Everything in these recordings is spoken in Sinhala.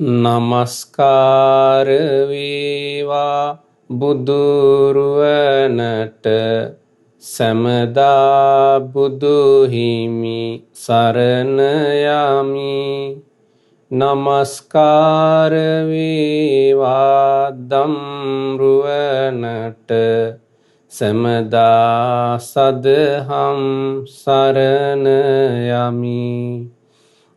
නමස්කාර වේවා බුදුරුවනට සැමදා බුදු හිමි සරණ යමි. නමස්කාර වේවා ධම්රුවනට සැමදා සදහම් සරණ යමි.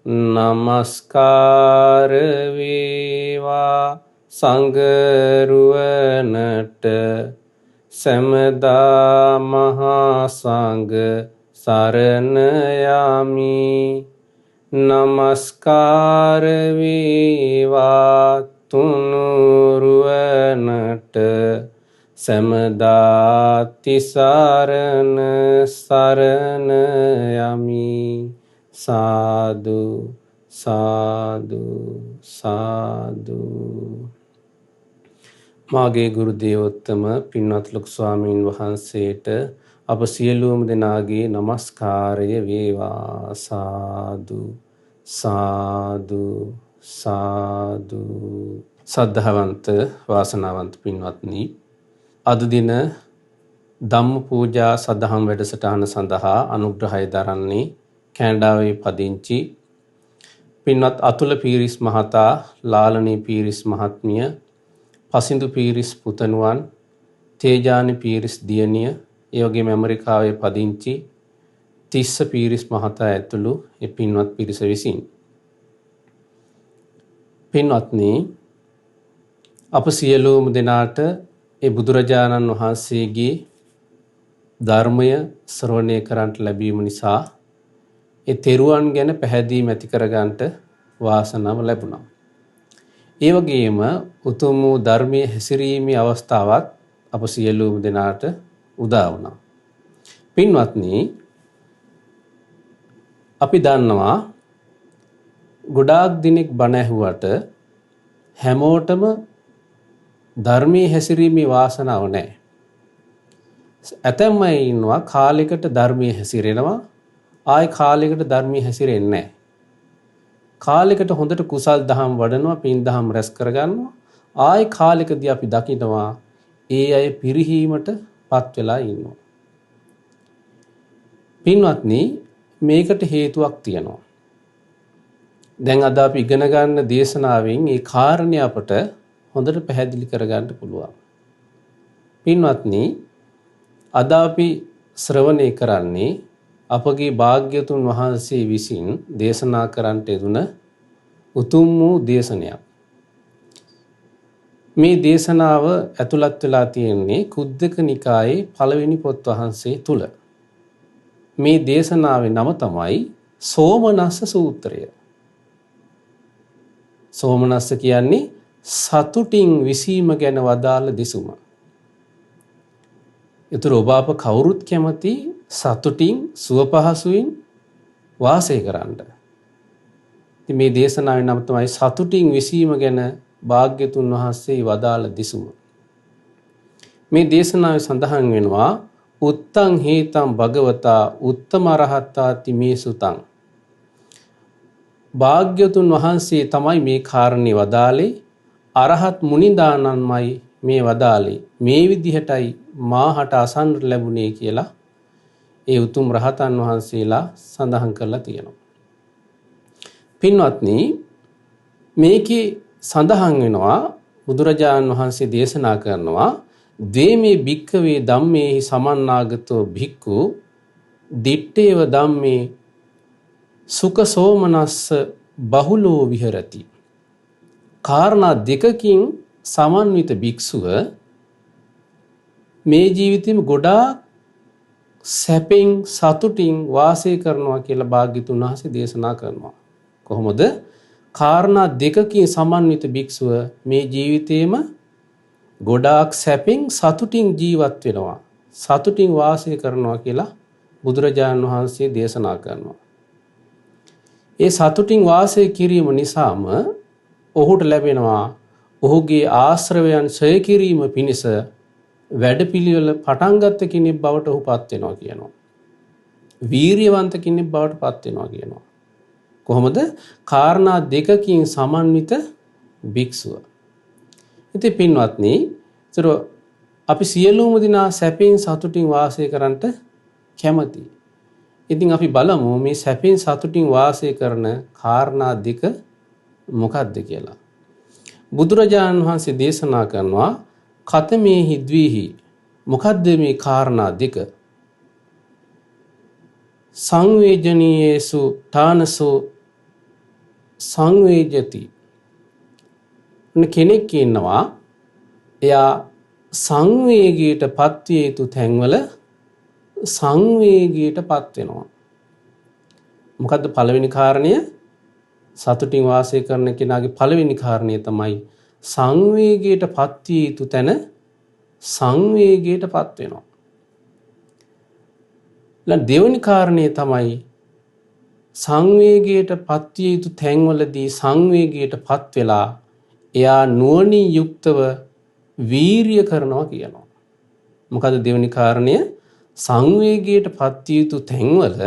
නමස්කාර වේවා සංඝරුවනට සැමදා මහා සංඝ සරණ යමි. නමස්කාර වේවා තුනුරුවනට සැමදා තිසරණ සරණ යමි. සාදු සාදු සාදු. මාගේ ගුරු දේවෝත්තම පින්වත් ලොකු ස්වාමීන් වහන්සේට අප සියලුම දෙනාගේ නමස්කාරය වේවා. සාදු සාදු සාදු. සද්ධාවන්ත වාසනාවන්ත පින්වත්නි, අද දින ධම්ම පූජා සදහම් වැඩසටහන සඳහා අනුග්‍රහය දරන්නේ කැනඩාවේ පදිංචි පින්වත් අතුල පීරිස් මහතා, ලාලනී පීරිස් මහත්මිය, පසිඳු පීරිස් පුතණුවන්, තේජානි පීරිස් දියණිය, ඒ වගේම ඇමරිකාවේ පදිංචි තිස්ස පීරිස් මහතා ඇතුළු ඒ පින්වත් පිරිස විසින්. පින්වත්නි, අප සියලුම දෙනාට ඒ බුදුරජාණන් වහන්සේගේ ධර්මය ශ්‍රවණය කරන්නට ලැබීම නිසා ඒ තෙරුවන් ගැන පැහැදීම ඇති කරගන්නට වාසනාව ලැබුණා. ඒ වගේම උතුම් වූ ධර්මයේ හැසිරීමේ අවස්ථාවක් අප සියලුම දෙනාට උදා වුණා. පින්වත්නි, අපි දන්නවා ගොඩාක් දිනෙක බණ ඇහුවට හැමෝටම ධර්මයේ හැසිරීමේ වාසනාව නැහැ. ඇතැම් අය ඉන්නවා කාලයකට ධර්මයේ හැසිරෙනවා, ආයි කාලයකට ධර්මයේ හැසිරෙන්නේ නැහැ. කාලයකට හොඳට කුසල් දහම් වඩනවා, පින් දහම් රැස් කරගන්නවා, ආයි කාලයකදී අපි දකිනවා ඒ අය පිරිහීමට පත් වෙලා ඉන්නවා. පින්වත්නි, මේකට හේතුවක් තියෙනවා. දැන් අද අපි ඉගෙන ගන්න දේශනාවෙන් ඒ කාරණේ අපට හොඳට පැහැදිලි කරගන්න පුළුවන්. පින්වත්නි, අද අපි ශ්‍රවණය කරන්නේ අපගේ භාග්‍යතුන් වහන්සේ විසින් දේශනා කරන්නට යෙදුන උතුම් වූ දේශනයක්. මේ දේශනාව ඇතුළත් වෙලා තියෙන්නේ කුද්දක නිකායේ පළවෙනි පොත් වහන්සේ තුල. මේ දේශනාවේ නම තමයි සෝමනස්ස සූත්‍රය. සෝමනස්ස කියන්නේ සතුටින් විසීම ගැන වදාළ දෙසුම. ඒතර ඔබ අප කවුරුත් කැමති සතුටින් සුව පහසුවෙන් වාසය කරන්න. ඉතින් මේ දේශනාවේ නම තමයි සතුටින් විසීම ගැන භාග්‍යතුන් වහන්සේ වදාළ දෙසුම. මේ දේශනාවේ සඳහන් වෙනවා උත්තං හේතං භගවතා උත්තම රහත්තාති මේ සුතං. භාග්‍යතුන් වහන්සේ තමයි මේ කාරණේ වදාළේ, අරහත් මුනිදානන්මයි මේ වදාළේ, මේ විදිහටයි මාහට අසන්න ලැබුණේ කියලා ඒ උතුම් රහතන් වහන්සේලා සඳහන් කරලා තියෙනවා. පින්වත්නි, මේකේ සඳහන් වෙනවා බුදුරජාණන් වහන්සේ දේශනා කරනවා ද්වේමේ භික්ඛවේ ධම්මේහි සමන්නාගතෝ භික්ඛු දිත්තේව ධම්මේ සුඛ සෝමනස්ස බහුලෝ විහෙරති. කාරණා දෙකකින් සමන්විත භික්ෂුව මේ ජීවිතේම ගොඩාක් සැපෙන් සතුටින් වාසය කරනවා කියලා භාග්‍යතුන් වහන්සේ දේශනා කරනවා. කොහොමද? කාරණා දෙකකින් සමන්විත භික්ෂුව මේ ජීවිතේම ගොඩාක් සැපෙන් සතුටින් ජීවත් වෙනවා, සතුටින් වාසය කරනවා කියලා බුදුරජාණන් වහන්සේ දේශනා කරනවා. ඒ සතුටින් වාසය කිරීම නිසාම ඔහුට ලැබෙනවා ඔහුගේ ආශ්‍රවයන් ඡය කිරීම පිණිස වැඩපිළිවෙල පටන් ගත්ත කෙනෙක් බවට ඔහුපත් වෙනවා කියනවා. වීරියවන්ත කෙනෙක් බවට පත් වෙනවා කියනවා. කොහොමද? කාරණා දෙකකින් සමන්විත භික්ෂුව. ඉතින් පින්වත්නි, ඒතර අපි සියලුම දිනා සැපෙන් සතුටින් වාසය කරන්නට කැමතියි. ඉතින් අපි බලමු මේ සැපෙන් සතුටින් වාසය කරන කාරණා දෙක මොකක්ද කියලා. බුදුරජාණන් වහන්සේ දේශනා කරනවා කතමේ හිද්වීහි. මොකද්ද මේ කාරණා දෙක? සංවේජනීයේසු තානසෝ සංවේජති. කෙනෙක් ඉන්නවා එයා සංවේගයට පත්විය යුතු තැන්වල සංවේගයට පත් වෙනවා. මොකද්ද පළවෙනි කාරණය? සතුටින් වාසය කරන කෙනාගේ පළවෙනි කාරණය තමයි සංවේගයට පත්විය යුතු තැන සංවේගයට පත් වෙනවා. දෙවෙනි කාරණය තමයි සංවේගයට පත්විය යුතු තැන්වලදී සංවේගයට පත් වෙලා එයා නුවණින් යුක්තව වීරිය කරනවා කියනවා. මොකද දෙවෙනි කාරණය? සංවේගයට පත්විය යුතු තැන්වල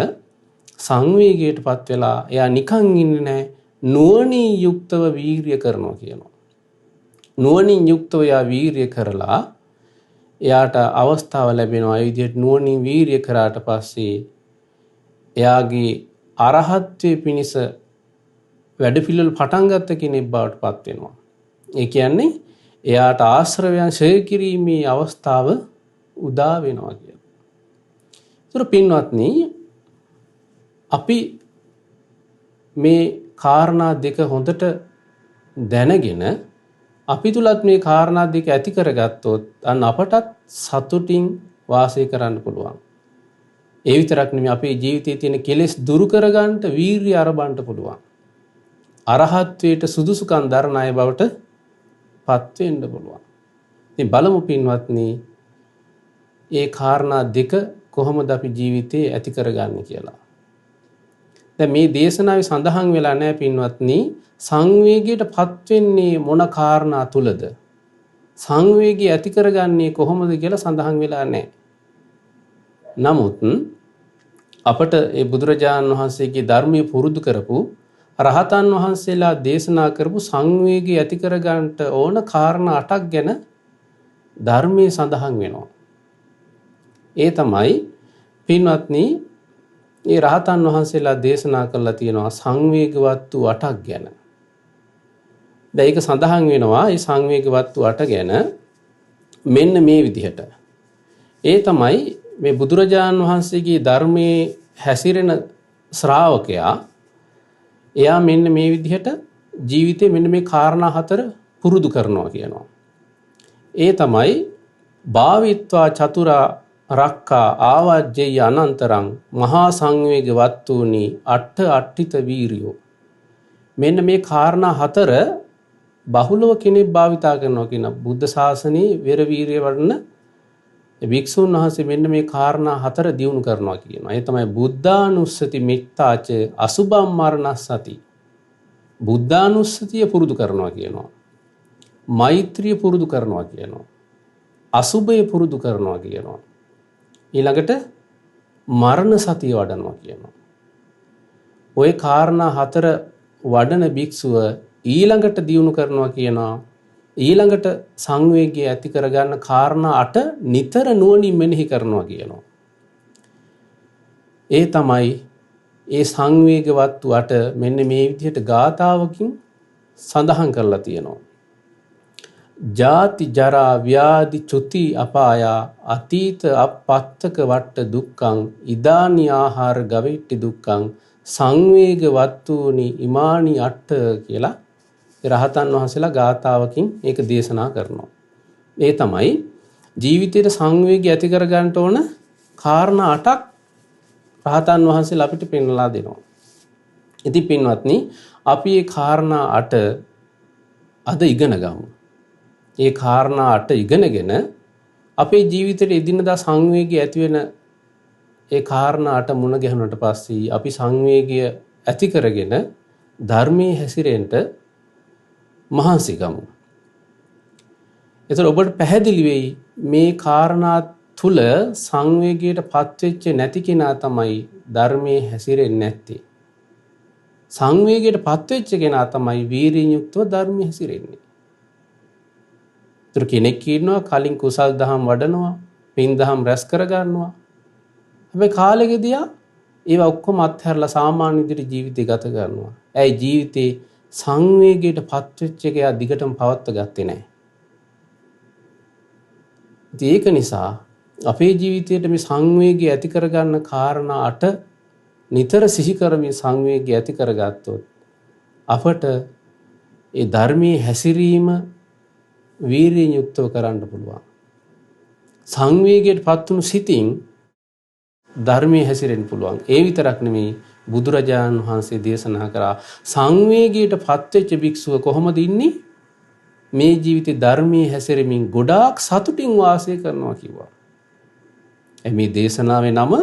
සංවේගයට පත් වෙලා එයා නිකන් ඉන්නේ නැහැ, නුවණින් යුක්තව වීරිය කරනවා කියනවා. නුවණින් යුක්තව එයා වීරිය කරලා එයාට අවස්ථාව ලැබෙනවා. ඒ විදිහට නුවණින් වීරිය කරාට පස්සේ එයාගේ අරහත්ත්වයේ පිණිස වැඩපිළිවෙල පටන් ගත්ත කෙනෙක් බවට පත් වෙනවා. ඒ කියන්නේ එයාට ආශ්‍රවයන් ඡය කිරීමේ අවස්ථාව උදා වෙනවා කියලා. ඒතර පින්වත්නි, අපි මේ කාරණා දෙක හොඳට දැනගෙන අපි තුලත් මේ කාරණා දෙක ඇති කරගත්තොත් අන්න අපටත් සතුටින් වාසය කරන්න පුළුවන්. ඒ විතරක් නෙමෙයි, අපේ ජීවිතයේ තියෙන කෙලෙස් දුරු කරගන්න වීරිය අරබන්න පුළුවන්. අරහත්වයට සුදුසුකම් දරන අය බවට පත් වෙන්න පුළුවන්. ඉතින් බලමු පින්වත්නි, ඒ කාරණා දෙක කොහොමද අපි ජීවිතේ ඇති කරගන්නේ කියලා. දැන් මේ දේශනාවේ සඳහන් වෙලා නැහැ පින්වත්නි, සංවේගයට පත් වෙන්නේ මොන කාරණා තුලද? සංවේගය ඇති කරගන්නේ කොහොමද කියලා සඳහන් වෙලා නැහැ. නමුත් අපට ඒ බුදුරජාණන් වහන්සේගේ ධර්මයේ පුරුදු කරපු රහතන් වහන්සේලා දේශනා කරපු සංවේගය ඇති කරගන්නට ඕන කාරණා 8ක් ගැන ධර්මයේ සඳහන් වෙනවා. ඒ තමයි පින්වත්නි, ඒ රහතන් වහන්සේලා දේශනා කළා තියෙනවා සංවේගවත් වූ 8ක් ගැන. දැන් ඒක සඳහන් වෙනවා ඒ සංවේගවත් වූ 8 ගැන මෙන්න මේ විදිහට. ඒ තමයි මේ බුදුරජාණන් වහන්සේගේ ධර්මයේ හැසිරෙන ශ්‍රාවකයා එයා මෙන්න මේ විදිහට ජීවිතේ මෙන්න මේ කාරණා 4 පුරුදු කරනවා කියනවා. ඒ තමයි භාවිත්වා චතුරා රක්කා ආවජ්ජය අනන්තරං මහා සංවේග වත්තුනි අට්ඨ අට්ඨිත වීරියෝ. මෙන්න මේ කාරණා 4 බහුලව කෙනෙක් භාවිතා කරනවා කියන බුද්ධ ශාසනයේ වෙර වීරිය වඩන භික්ෂුන් වහන්සේ මෙන්න මේ කාරණා 4 දියුණු කරනවා කියනවා. ඒ තමයි බුද්ධානුස්සති මෙත්තාච අසුභම් මරණස්සති. බුද්ධානුස්සතිය පුරුදු කරනවා කියනවා. මෛත්‍රිය පුරුදු කරනවා කියනවා. අසුභය පුරුදු කරනවා කියනවා. ඊළඟට මරණ සතිය වඩනවා කියනවා. ওই කාරණා 4 වඩන භික්ෂුව ඊළඟට දියුණු කරනවා කියනවා. ඊළඟට සංවේගය ඇති කරගන්න කාරණා 8 නිතර නුවණින් මෙනෙහි කරනවා කියනවා. ඒ තමයි ඒ සංවේගවත් 8 මෙන්න මේ විදිහට ගාථාවකින් සඳහන් කරලා තියෙනවා. ජාති ජරා ව්‍යාධි චුති අපායා අතීත අපත්තක වට දුක්ඛං ඉදානි ආහාර ගවිට්ටි දුක්ඛං සංවේගවත්තුනි ඉමානි අට්ඨ කියලා රහතන් වහන්සේලා ගාථාවකින් ඒක දේශනා කරනවා. ඒ තමයි ජීවිතයේ සංවේගය ඇති කර ගන්නට ඕන කාරණා 8ක් රහතන් වහන්සේලා අපිට පෙන්වලා දෙනවා. ඉතින් පින්වත්නි, අපි මේ කාරණා 8 අද ඉගෙන ගමු. ඒ කාරණා 8 ඉගෙනගෙන අපේ ජීවිතයේ එදිනදා සංවේගය ඇති වෙන ඒ කාරණා 8 මුණ ගැහුනට පස්සේ අපි සංවේගය ඇති කරගෙන ධර්මයේ හැසිරෙන්න මහන්සි ගමු. එතකොට ඔබට පැහැදිලි වෙයි මේ කාරණා තුල සංවේගයට පත්වෙච්ච නැති කෙනා තමයි ධර්මයේ හැසිරෙන්නේ නැත්තේ. සංවේගයට පත්වෙච්ච කෙනා තමයි වීරියෙන් යුක්තව ධර්මයේ හැසිරෙන්නේ. කෙනෙක් ඉන්නවා කලින් කුසල් දහම් වඩනවා, පින් දහම් රැස් කරගන්නවා. හැබැයි කාලෙකදී ඒවා ඔක්කොම අත්හැරලා සාමාන්‍ය විදිහට ජීවිතය ගත කරනවා. ඇයි ජීවිතේ සංවේගයට පත්වෙච්ච එක යා දිගටම පවත්ව ගත්තේ නැහැ. ඒක නිසා අපේ ජීවිතයේ මේ සංවේගය ඇති කරගන්න කාරණා 8 නිතර සිහි කරමින් සංවේගය ඇති කරගත්තොත් අපට ඒ ධර්මයේ හැසිරීම වීරියෙන් යුක්තව කරන්න පුළුවන්. සංවේගයට පත්වුණු සිතින් ධර්මයේ හැසිරෙන්න පුළුවන්. ඒ විතරක් නෙමෙයි බුදුරජාණන් වහන්සේ දේශනා කරා සංවේගයට පත්වෙච්ච භික්ෂුව කොහොමද ඉන්නේ? මේ ජීවිතේ ධර්මයේ හැසිරෙමින් ගොඩාක් සතුටින් වාසය කරනවා කිව්වා. මේ දේශනාවේ නම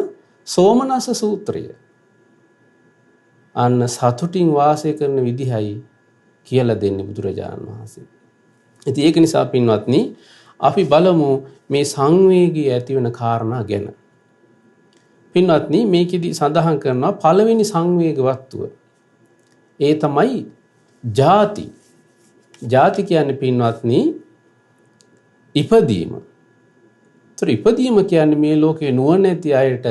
සෝමනස්ස සූත්‍රය. අන්න සතුටින් වාසය කරන විදිහයි කියලා දෙන්නේ බුදුරජාණන් වහන්සේ. ඉතින් ඒක නිසා පින්වත්නි අපි බලමු මේ සංවේගය ඇති වෙන කාරණා ගැන. පින්වත්නි මේකෙදි සඳහන් කරනවා පළවෙනි සංවේග වස්තුව. ඒ තමයි ජාති. ජාති කියන්නේ පින්වත්නි ඉපදීම. ඒතර ඉපදීම කියන්නේ මේ ලෝකේ නුවණැති අයට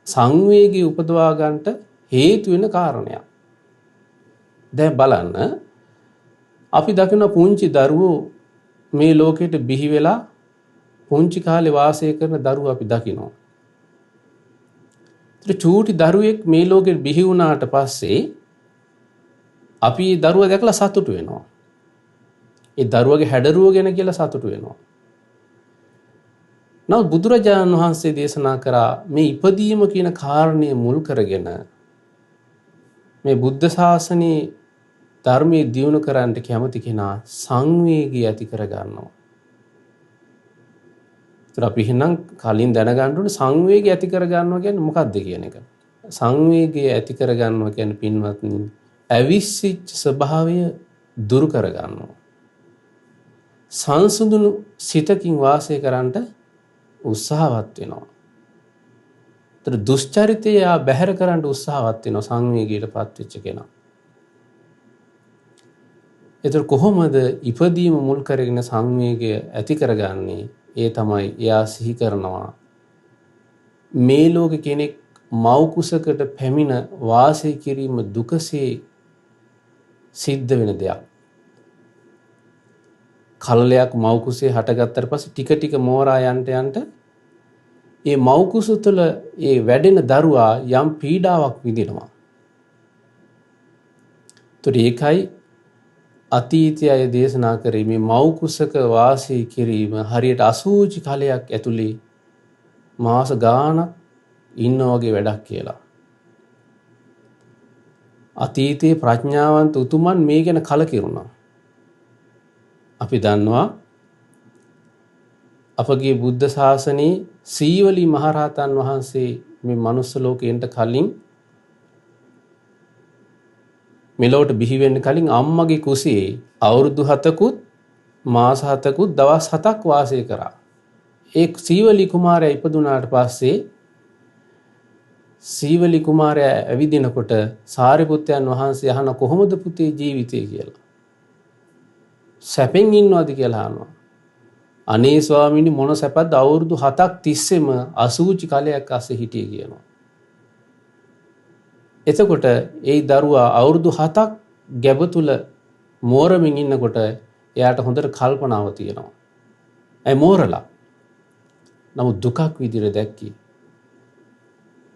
සංවේගය උපදවා ගන්නට හේතු වෙන කාරණයක්. දැන් බලන්න අපි දකින පුංචි දරුවෝ මේ ලෝකෙට බිහි වෙලා පුංචි කාලේ වාසය කරන දරුවෝ අපි දකිනවා. ඒතර චූටි දරුවෙක් මේ ලෝකෙට බිහි වුණාට පස්සේ අපි දරුවා දැකලා සතුටු වෙනවා. ඒ දරුවගේ හැඩරුව ගැන කියලා සතුටු වෙනවා. නමුත් බුදුරජාණන් වහන්සේ දේශනා කරා මේ ඉපදීම කියන කාරණය මුල් කරගෙන මේ බුද්ධ ශාසනයේ ධර්මයේ දියුණු කරන්න කැමති කෙනා සංවේගය ඇති කර ගන්නවා. ඒත් අපි හිනම් කලින් දැනගන්න ඕනේ සංවේගය ඇති කර ගන්නවා කියන්නේ මොකක්ද කියන එක. සංවේගය ඇති කර ගන්නවා කියන්නේ පින්වත්නි අවිසිච්ච ස්වභාවය දුරු කර ගන්නවා. සංසුඳුණු සිතකින් වාසය කරන්නට උත්සාහවත් වෙනවා. ඒතර දුෂ්චරිතය බැහැර කරන්න උත්සාහවත් වෙනවා සංවේගයට පත්වෙච්ච කෙනා. ඒතර කොහොමද ඉපදීම මුල් කරගෙන සංවේගය ඇති කරගන්නේ? ඒ තමයි එයා සිහි කරනවා මේ ලෝකේ කෙනෙක් මව් කුසකට පැමිණ වාසය කිරීම දුකසේ සිද්ධ වෙන දෙයක්. කලලයක් මව් කුසේ හටගත්තට පස්සේ ටික ටික මෝරා යන්ට ඒ මව් කුස තුළ ඒ වැඩෙන දරුවා යම් පීඩාවක් විඳිනවා. ඒකයි අතීතයේ දේශනා කරේ මේ මව් කුසක වාසය කිරීම හරියට අසූචි කලයක් ඇතුලේ මාස ගාණක් ඉන්න වගේ වැඩක් කියලා. අතීතයේ ප්‍රඥාවන්ත උතුමන් මේ ගැන කලකිරුණා. අපි දන්නවා අපගේ බුද්ධ ශාසනයේ සීවලි මහරහතන් වහන්සේ මේ මනුස්ස ලෝකෙට කලින් මෙලොවට බිහි වෙන්න කලින් අම්මගේ කුසේ අවුරුදු 7කුත් මාස 7කුත් දවස් 7ක් වාසය කරා. ඒ සීවලි කුමාරයා ඉපදුනාට පස්සේ සීවලි කුමාරයා ඇවිදිනකොට සාරිපුත්තයන් වහන්සේ අහන කොහොමද පුතේ ජීවිතය කියලා. සැපෙන් ඉන්නවද කියලා අහනවා. අනේ ස්වාමීනි මොන සැපද අවුරුදු 7ක් තිස්සෙම අසූචි කලයක් අස්සේ හිටියේ කියනවා. එතකොට ඒ දරුවා අවුරුදු 7ක් ගැබ තුල මෝරමින් ඉන්නකොට එයාට හොඳට කල්පනාව තියෙනවා. ඒ මෝරලා. නමුත් දුකක් විදිහට දැක්කේ.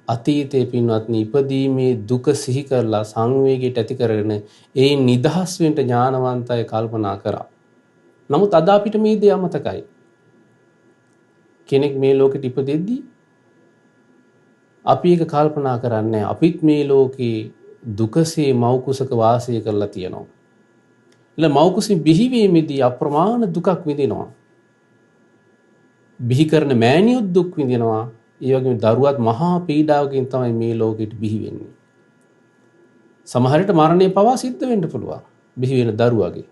අතීතයේ පින්වත්නි ඉපදීමේ දුක සිහි කරලා සංවේගයට ඇති කරගෙන ඒ නිදහස් වෙන්න ඥානවන්තය කල්පනා කරා. නමුත් අද අපිට මේ දේ අමතකයි. කෙනෙක් මේ ලෝකෙට ඉපදෙද්දී අපි ඒක කල්පනා කරන්නේ අපිත් මේ ලෝකේ දුකසේ මව් කුසක වාසය කරලා තියෙනවා. මව් කුසින් බිහිවීමේදී අප්‍රමාණ දුකක් විඳිනවා. බිහි කරන මෑණියොත් දුක් විඳිනවා. ඒ වගේම දරුවත් මහා පීඩාවකින් තමයි මේ ලෝකෙට බිහි වෙන්නේ. සමහර විට මරණය පවා සිද්ධ වෙන්න පුළුවන්. බිහි වෙන දරුවගේ.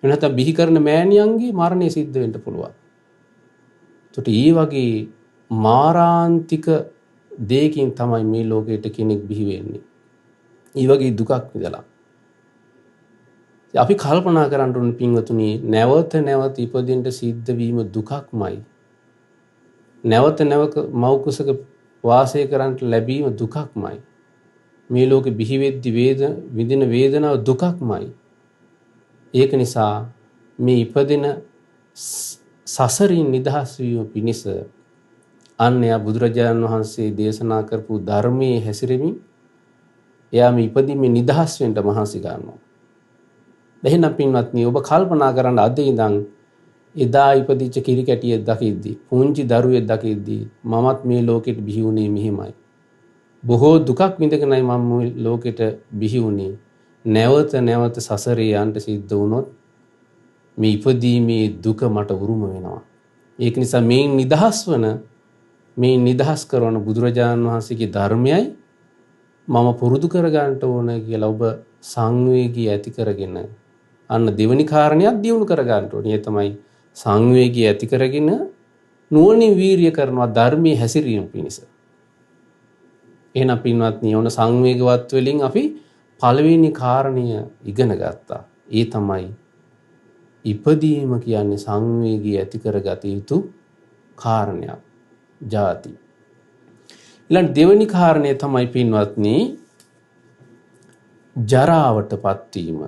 එහෙම නැත්නම් බිහි කරන මෑණියන්ගේ මරණය සිද්ධ වෙන්න පුළුවන්. ඒකට ඒ වගේ මාරාන්තික දෙයකින් තමයි මේ ලෝකෙට කෙනෙක් බිහි වෙන්නේ. ඒ වගේ දුකක් විඳලා. අපි කල්පනා කරන්න ඕනේ පින්වතුනි, නැවත නැවත ඉපදෙන්න සිද්ධ වීම දුකක්මයි. නැවත නැවත මව් කුසක වාසය කරන්නට ලැබීම දුකක්මයි. මේ ලෝකෙ බිහි වෙද්දි විඳින වේදනාව දුකක්මයි. ඒක නිසා මේ ඉපදෙන සසරින් නිදහස් වීම පිණිස අන්‍යයා බුදුරජාණන් වහන්සේ දේශනා කරපු ධර්මයේ හැසිරෙමින් එයා මේ ඉපදීමේ නිදහස් වෙන්න මහන්සි ගන්නවා. එහෙනම් පින්වත්නි, ඔබ කල්පනා කරන්න අද ඉඳන් එදා ඉපදිච්ච කිරිකැටියෙක් දකිද්දී, පුංචි දරුවෙක් දකිද්දී මමත් මේ ලෝකෙට බිහි වුණේ මෙහෙමයි. බොහෝ දුකක් විඳගෙනයි මම මේ ලෝකෙට බිහි වුණේ. නැවත නැවත සසරේ යන්න සිද්ධ වුණොත් මේ ඉපදීමේ දුක මට උරුම වෙනවා. ඒක නිසා මේ නිදහස් කරන බුදුරජාණන් වහන්සේගේ ධර්මයයි මම පුරුදු කරගන්න ඕන කියලා ඔබ සංවේගී ඇති කරගෙන අන්න දෙවෙනි කාරණයක් දියුණු කරගන්න ඕනේ. ඒ තමයි සංවේගී ඇති කරගෙන නුවණින් වීරිය කරනවා ධර්මයේ හැසිරීම පිණිස. එහෙනම් පින්වත්නි, ඕන සංවේගවත් වෙලින් අපි පළවෙනි කාරණය ඉගෙන ගත්තා. ඒ තමයි ඉපදීම කියන්නේ සංවේගී ඇති කරගත යුතු කාරණයක්. ජාති. ඊළඟ දෙවෙනි කාරණය තමයි පින්වත්නි ජරාවටපත් වීම.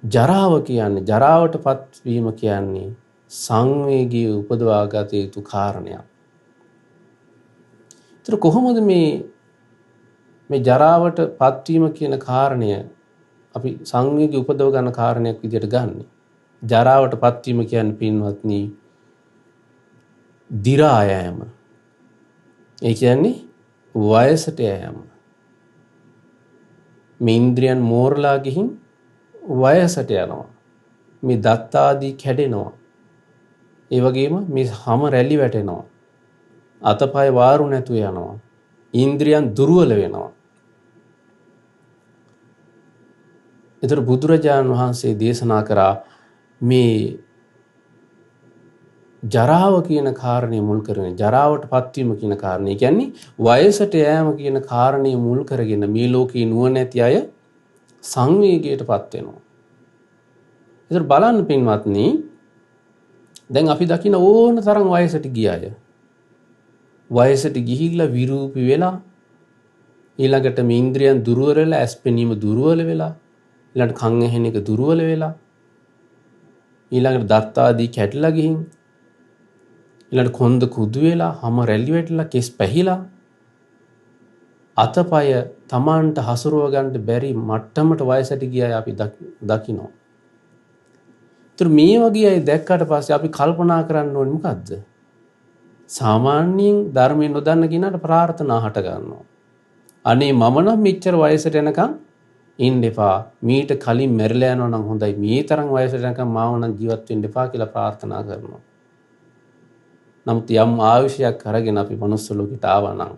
ජරාවටපත් වීම කියන්නේ සංවේගී උපදවා ගත යුතු කාරණයක්. ඒතර කොහොමද මේ ජරාවටපත් වීම කියන කාරණය අපි සංවේගී උපදව ගන්න කාරණයක් විදිහට ගන්නෙ? ජරාවටපත් වීම කියන්නේ පින්වත්නි දි รา යෑම. ඒ කියන්නේ වයසට යෑම. මේ ඉන්ද්‍රියන් මෝරලා ගිහින් වයසට යනවා. මේ දත් ආදී කැඩෙනවා. ඒ වගේම මේ හැම රැලි වැටෙනවා. අතපය වාරු නැතුව යනවා. ඉන්ද්‍රියන් දුර්වල වෙනවා. ඒතර බුදුරජාණන් වහන්සේ දේශනා කරා මේ ජරාව කියන කාරණය මුල් කරගෙන, ජරාවටපත් වීම කියන කාරණය කියන්නේ වයසට යෑම කියන කාරණය මුල් කරගෙන මේ ලෝකේ නුවණැති අය සංවේගයටපත් වෙනවා. ඒතර බලන්න පින්වත්නි, දැන් අපි දකින ඕන තරම් වයසට ගිය අය වයසට ගිහිල්ලා විරූපී වෙලා, ඊළඟට මේ ඉන්ද්‍රියන් දුර්වල වෙලා, ඇස් පෙනීම දුර්වල වෙලා, ඊළඟට කන් ඇහෙන එක දුර්වල වෙලා, ඊළඟට දත් ආදී කැඩලා ගිහින්, ඊළඟට කොන්ද කුදු වෙලා, හැම රැලි වැටලා, කෙස් පැහිලා, අතපය Tamanට හසුරව ගන්න බැරි මට්ටමට වයසට ගිය අය අපි දකිනවා. ඒතර මේ වගේ අය දැක්කට පස්සේ අපි කල්පනා කරන්න ඕනේ මොකද්ද? සාමාන්‍යයෙන් ධර්මයෙන් නොදන්න කෙනාට ප්‍රාර්ථනා හට ගන්නවා. අනේ මම නම් මෙච්චර වයසට යනකම් ඉන්න එපා. මීට කලින් මැරිලා යනවා නම් හොඳයි. මේ තරම් වයසට යනකම් මාව නම් ජීවත් වෙන්න එපා කියලා ප්‍රාර්ථනා කරනවා. නමුත් යම් ආයුෂයක් අරගෙන අපි මනුස්ස ලෝකෙට ආවා නම්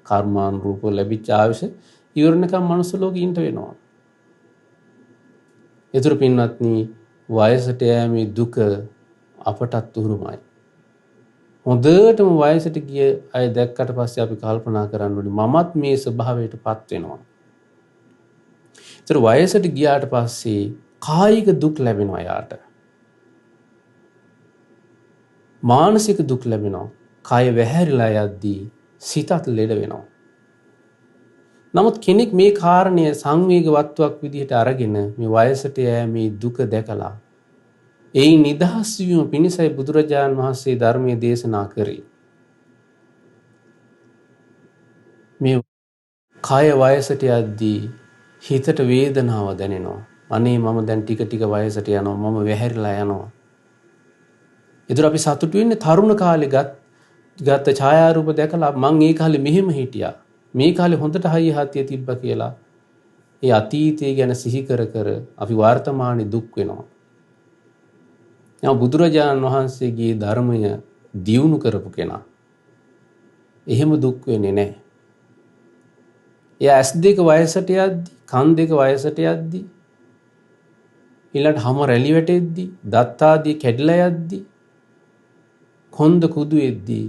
කර්මානුරූපව ලැබිච්ච ආයුෂ ඉවරනකම් මනුස්ස ලෝකෙ ඉන්න වෙනවා. ඒතර පින්වත්නි, වයසට යෑමේ දුක අපටත් උරුමයි. හොඳටම වයසට ගිය අය දැක්කට පස්සේ අපි කල්පනා කරන්න ඕනේ මමත් මේ ස්වභාවයටපත් වෙනවා. ඒතර වයසට ගියාට පස්සේ කායික දුක් ලැබෙනවා යාට. මානසික දුක් ලැබෙනවා. කය වැහැරිලා යද්දී සිතත් ලෙඩ වෙනවා. නමුත් කෙනෙක් මේ කාරණය සංවේගවත්වක් විදිහට අරගෙන මේ වයසට යෑමේ දුක දැකලා ඒ නිදහස් වීම පිණිසයි බුදුරජාණන් වහන්සේ ධර්මයේ දේශනා කරේ. මේ කය වයසට යද්දී හිතට වේදනාව දැනෙනවා. අනේ මම දැන් ටික ටික වයසට යනවා, මම වැහැරිලා යනවා. ඒතර අපි සතුටු වෙන්නේ තරුණ කාලේ ගත්ත ඡායාරූප දැකලා මං ඒ කාලේ මෙහෙම හිටියා, මේ කාලේ හොඳට හයිය හතිය තිබ්බා කියලා ඒ අතීතය ගැන සිහි කර කර අපි වර්තමානයේ දුක් වෙනවා. බුදුරජාණන් වහන්සේගේ ධර්මය දියුණු කරපු කෙනා එහෙම දුක් වෙන්නේ නැහැ. එයා ඇස් දෙක වයසට යද්දි, කන් දෙක වයසට යද්දි, ඊළඟ හැම රැලි වැටෙද්දි, දත් ආදී කැඩලා යද්දි, කොන්ද කුදු වෙද්දි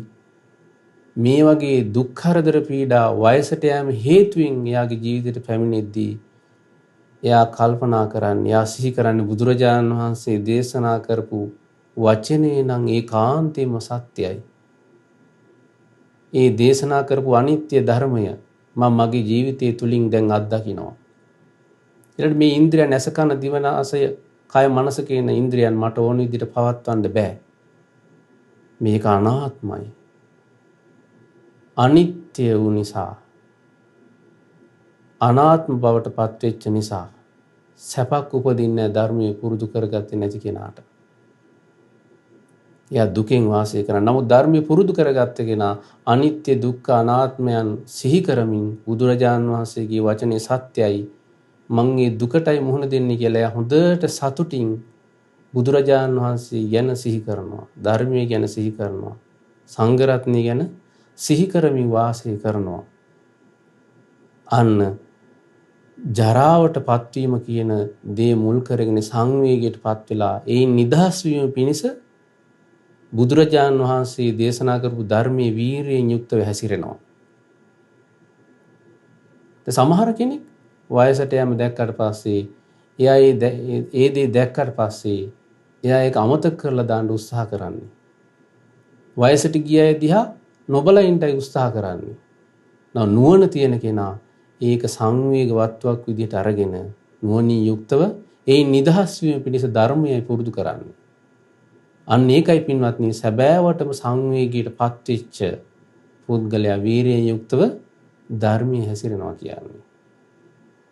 මේ වගේ දුක් කරදර පීඩා වයසට යෑම හේතුවෙන් එයාගේ ජීවිතයට පැමිණෙද්දී එයා කල්පනා කරන්නේ, එයා සිහි කරන්නේ බුදුරජාණන් වහන්සේ දේශනා කරපු වචනේ නම් ඒකාන්තයෙන්ම සත්‍යයි. ඒ දේශනා කරපු අනිත්‍ය ධර්මය මම මගේ ජීවිතය තුලින් දැන් අත්දකිනවා. ඊළඟට මේ ඉන්ද්‍රියන් ඇස කන දිව නාසය කය මනස කියන ඉන්ද්‍රියන් මට ඕන විදිහට පවත්වන්න බෑ. මේක අනාත්මයි. අනිත්‍ය වූ නිසා, අනාත්ම බවට පත්වෙච්ච නිසා සැපක් උපදින්නේ ධර්මයේ පුරුදු කරගත්තේ නැති කෙනාට. එයා දුකෙන් වාසය කරන. නමුත් ධර්මයේ පුරුදු කරගත්ත කෙනා අනිත්‍ය දුක්ඛ අනාත්මයන් සිහි කරමින් බුදුරජාන් වහන්සේගේ වචනේ සත්‍යයි මං මේ දුකටයි මුහුණ දෙන්නේ කියලා එයා හොඳට සතුටින් බුදුරජාන් වහන්සේ ගැන සිහි කරනවා. ධර්මයේ ගැන සිහි කරනවා. සංඝ රත්නය ගැන සිහි කරමින් වාසය කරනවා. අන්න ජරාවට පත්වීම කියන දේ මුල් කරගෙන සංවේගයට පත් වෙලා ඒ නිදහස් වීම පිණිස බුදුරජාණන් වහන්සේ දේශනා කරපු ධර්මයේ වීරියෙන් යුක්තව හැසිරෙනවා. සමහර කෙනෙක් වයසට යෑම දැක්කට පස්සේ එයා ඒ දේ දැක්කට පස්සේ එයා ඒක අමතක කරලා දාන්න උත්සාහ කරන්නේ. වයසට ගිය අය දිහා නොබලා ඉන්නයි උත්සාහ කරන්නේ. නුවණ තියෙන කෙනා ඒක සංවේගවත්වක් විදිහට අරගෙන නුවණින් යුක්තව ඒ නිදහස් වීම පිණිස ධර්මයයි පුරුදු කරන්නේ. අන්න ඒකයි පින්වත්නි සැබෑවටම සංවේගයට පත්වෙච්ච පුද්ගලයා වීරියෙන් යුක්තව ධර්මයේ හැසිරෙනවා කියන්නේ.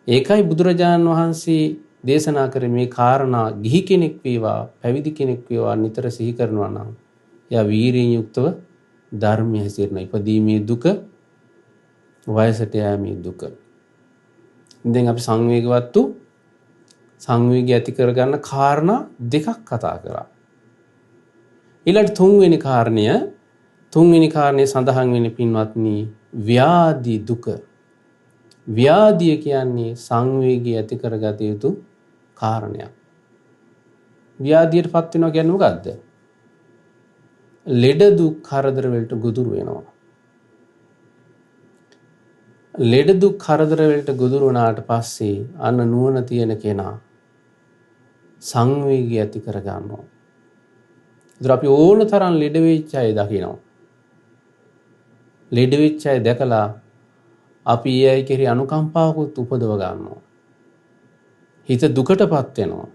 ඒකයි බුදුරජාණන් වහන්සේ දේශනා කරේ මේ කාරණා ගිහි කෙනෙක් වේවා පැවිදි කෙනෙක් වේවා නිතර සිහි කරනවා නම් එයා වීරියෙන් යුක්තව ධර්මයේ හැසිරෙන ඉපදීමේ දුක වයසට යෑමේ දුක. දැන් අපි සංවේගවත් වූ සංවේගය ඇති කරගන්න කාරණා දෙකක් කතා කරා. ඊළඟ තුන්වෙනි කාරණය සඳහන් වෙන්නේ පින්වත්නි ව්‍යාධි දුක. ව්‍යාධිය කියන්නේ සංවේගය ඇති කරගත යුතු කාරණයක්. ව්‍යාධියටපත් වෙනවා කියන්නේ මොකද්ද? ලෙඩ දුක් කරදර වලට ගොදුරු වෙනවා. ලෙඩ දුක් කරදර වලට ගොදුරු වුණාට පස්සේ අන්න නුවණ තියෙන කෙනා සංවේගය ඇති කර ගන්නවා. ඒතර අපි ඕන තරම් ලෙඩ වෙච්ච අය දකිනවා. ලෙඩ වෙච්ච අය දැකලා අපි ඒ අය කෙරෙහි අනුකම්පාවකුත් උපදව ගන්නවා. හිත දුකටපත් වෙනවා.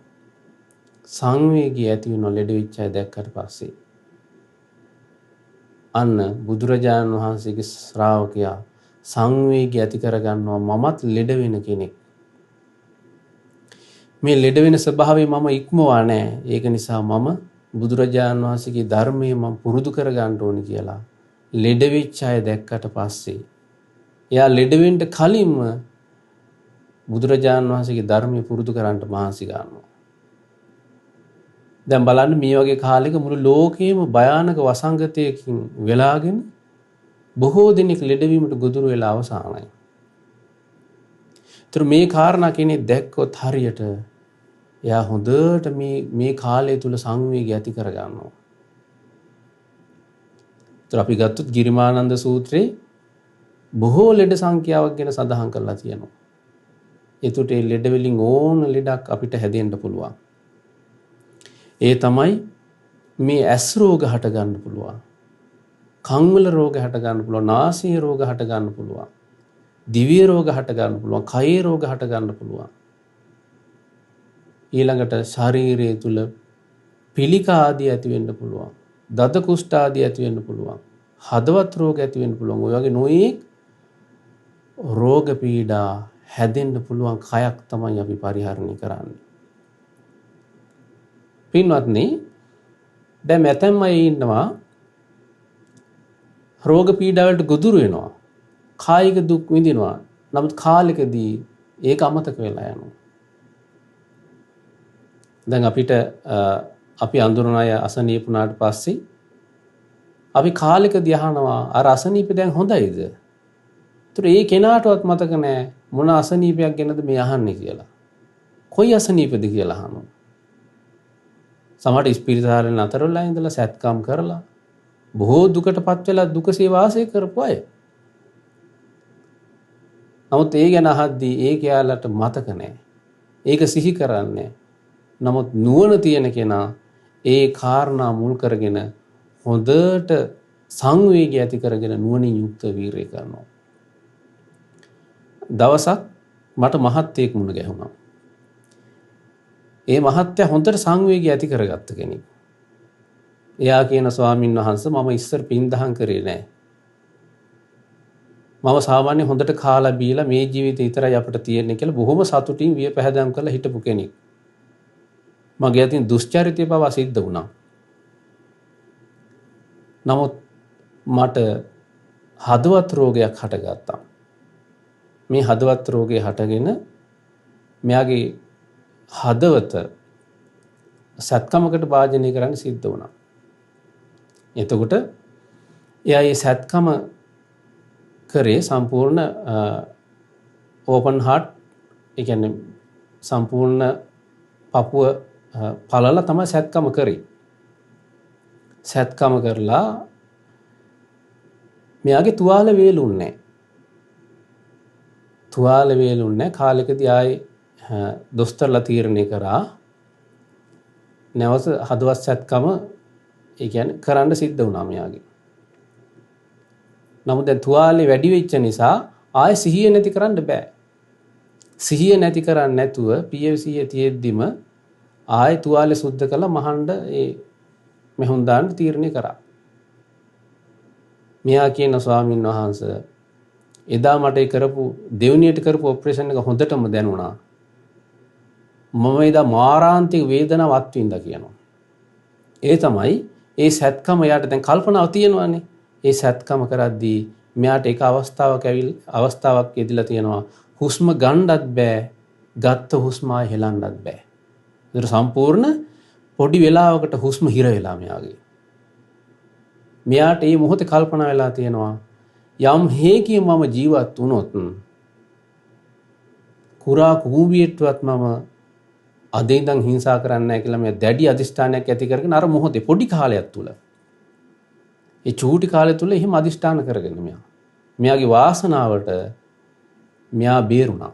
සංවේගය ඇති වෙනවා ලෙඩ වෙච්ච අය දැක්කට පස්සේ. අන්න බුදුරජාණන් වහන්සේගේ ශ්‍රාවකයා සංවේගය ඇති කරගන්නවා මමත් ලෙඩ වෙන කෙනෙක්. මේ ලෙඩ වෙන ස්වභාවය මම ඉක්මවා නැහැ. ඒක නිසා මම බුදුරජාණන් වහන්සේගේ ධර්මයේ මම පුරුදු කරගන්න ඕනි කියලා ලෙඩ වෙච්ච අය දැක්කට පස්සේ එයා ලෙඩ වෙන්න කලින්ම බුදුරජාණන් වහන්සේගේ ධර්මයේ පුරුදු කරන්න මහන්සි ගන්නවා. දැන් බලන්න මේ වගේ කාලෙක මුළු ලෝකෙම භයානක වසංගතයකින් වෙලාගෙන බොහෝ දෙනෙක් ලෙඩවීමට ගොදුරු වෙලා අවසానයි. ඒතර මේ කාරණා කෙනෙක් දැක්කොත් හරියට එයා හොඳට මේ කාලය තුල සංවේගය ඇති කර ගන්නවා. ඒතර අපි ගත්තොත් ගිරිමානන්ද සූත්‍රයේ බොහෝ ලෙඩ සංඛ්‍යාවක් ගැන සඳහන් කරලා තියෙනවා. ඒකට ඒ ලෙඩ වලින් ඕන ලෙඩක් අපිට හැදෙන්න පුළුවන්. ඒ තමයි මේ ඇස් රෝග හට ගන්න පුළුවන්. කන් වල රෝග හට ගන්න පුළුවන්, නාසයේ රෝග හට ගන්න පුළුවන්, දිව්‍ය රෝග හට ගන්න පුළුවන්, කයේ රෝග හට ගන්න පුළුවන්. ඊළඟට ශරීරය තුල පිළිකා ආදී ඇති වෙන්න පුළුවන්, දත කුෂ්ඨ ආදී ඇති වෙන්න පුළුවන්, හදවත් රෝග ඇති වෙන්න පුළුවන්. ඔය වගේ නොයෙක් රෝග පීඩා හැදෙන්න පුළුවන් කයක් තමයි අපි පරිහරණය කරන්නේ. පින්වත්නි, දැන් මෙතෙන්ම ඉන්නවා රෝග පීඩා වලට ගොදුරු වෙනවා. කායික දුක් විඳිනවා. නමුත් කාලෙකදී ඒක අමතක වෙලා යනවා. දැන් අපිට අපි අඳුරන අය අසනීප වුණාට පස්සේ අපි කාලෙකදී අහනවා අර අසනීප දැන් හොඳයිද? ඒතර ඒ කෙනාටවත් මතක නැහැ මොන අසනීපයක් ගැනද මේ අහන්නේ කියලා. කොයි අසනීපද කියලා අහනවා. සමහරට ස්පිරිතාලෙන් අතර වෙලා ඉඳලා සැත්කම් කරලා බොහෝ දුකටපත් වෙලා දුකසේ වාසය කරපු අය. නමුත් ඒ ගැන අහද්දී ඒක යාලට මතක නැහැ. ඒක සිහි කරන්නේ. නමුත් නුවණ තියෙන කෙනා ඒ කාරණා මුල් කරගෙන හොඳට සංවේගය ඇති කරගෙන නුවණින් යුක්ත වීරය කරනවා. දවසක් මට මහත්තයෙක් මුණ ගැහුණා. ඒ මහත්තයා හොඳට සංවේගය ඇති කරගත්ත කෙනෙක්. එයා කියන ස්වාමින් වහන්සේ මම ඉස්සර පින්දහම් කරේ නැහැ. මම සාමාන්‍ය හොඳට කාලා බීලා මේ ජීවිතේ විතරයි අපිට තියෙන්නේ කියලා බොහොම සතුටින් විය පැහැදම් කරලා හිටපු කෙනෙක්. මගේ අතින් දුෂ්චරිතය බව සිද්ධ වුණා. නමුත් මට හදවත් රෝගයක් හටගත්තා. මේ හදවත් රෝගය හටගෙන මෙයාගේ හදවත සත්කමකට භාජනය කරන්න සිද්ධ වුණා. එතකොට එයා මේ සත්කම කරේ සම්පූර්ණ ඕපන් හાર્ට්, ඒ කියන්නේ සම්පූර්ණ පපුව පළලා තමයි සත්කම කරේ. සත්කම කරලා මෙයාගේ තුවාල වේලුන්නේ නැහැ. තුවාල වේලුන්නේ කාලෙකදී ආයේ දොස්තරලා තීරණය කරා නැවත හදවත් සත්කම ඒ කියන්නේ කරන්න සිද්ධ වුණා මෙයාගේ. නමුත් දැන් තුවාලේ වැඩි වෙච්ච නිසා ආයෙ සිහිය නැති කරන්න බෑ. සිහිය නැති කරන්නේ නැතුව PFC තියෙද්දිම ආයෙ තුවාලේ සුද්ධ කරලා මහන්න ඒ මෙහුන් දාන්න තීරණය කරා. මෙයා කියන ස්වාමීන් වහන්සේ එදා මට කරපු දෙවණියට කරපු ඔපරේෂන් එක හොඳටම දැනුණා. මම එදා මාරාන්තික වේදනාවක් අත්විඳා කියනවා. ඒ තමයි ඒ සත්කම යාට දැන් කල්පනාව තියෙනවානේ. ඒ සත්කම කරද්දී මෙයාට එක අවස්ථාවක් යෙදিলা තියෙනවා. හුස්ම ගන්නවත් බෑ. ගත්ත හුස්ම ආයෙ හෙලන්නවත් බෑ. ඒතර සම්පූර්ණ පොඩි වෙලාවකට හුස්ම හිර වෙලා මෙයාගේ. මෙයාට මේ මොහොතේ කල්පනා වෙලා තියෙනවා යම් හේකින් මම ජීවත් වුණොත් කුරා කූඹියටවත් මම අද ඉඳන් හිංසා කරන්නේ නැහැ කියලා මේ දැඩි අදිෂ්ඨානයක් ඇති කරගෙන අර මොහොතේ පොඩි කාලයක් තුල ඒ චූටි කාලය තුල එහෙම අදිෂ්ඨාන කරගෙන මෙයාගේ වාසනාවට මෙයා බේරුණා.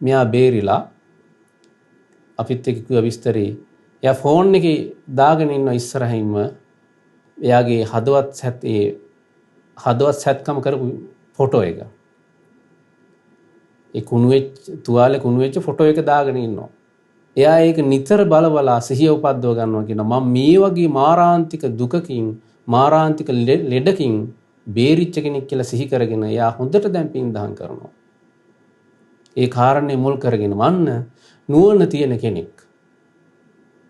මෙයා බේරිලා අපිත් එක්ක කිව්ව විස්තරේ එයා ෆෝන් එකේ දාගෙන ඉන්න ඉස්සරහින්ම එයාගේ හදවත් සත්කම කරපු ෆොටෝ එක. ඒ තුවාලේ කුණු වෙච්ච ෆොටෝ එක දාගෙන ඉන්නවා. එයා ඒක නිතර බලබලා සිහිය උපද්දව ගන්නවා කියනවා මම මේ වගේ මාරාන්තික දුකකින් මාරාන්තික ලෙඩකින් බේරිච්ච කෙනෙක් කියලා සිහි කරගෙන එයා හොඳට දැන් පින්දහම් කරනවා. ඒ කාරණේ මුල් කරගෙන වන්න නුවණ තියෙන කෙනෙක්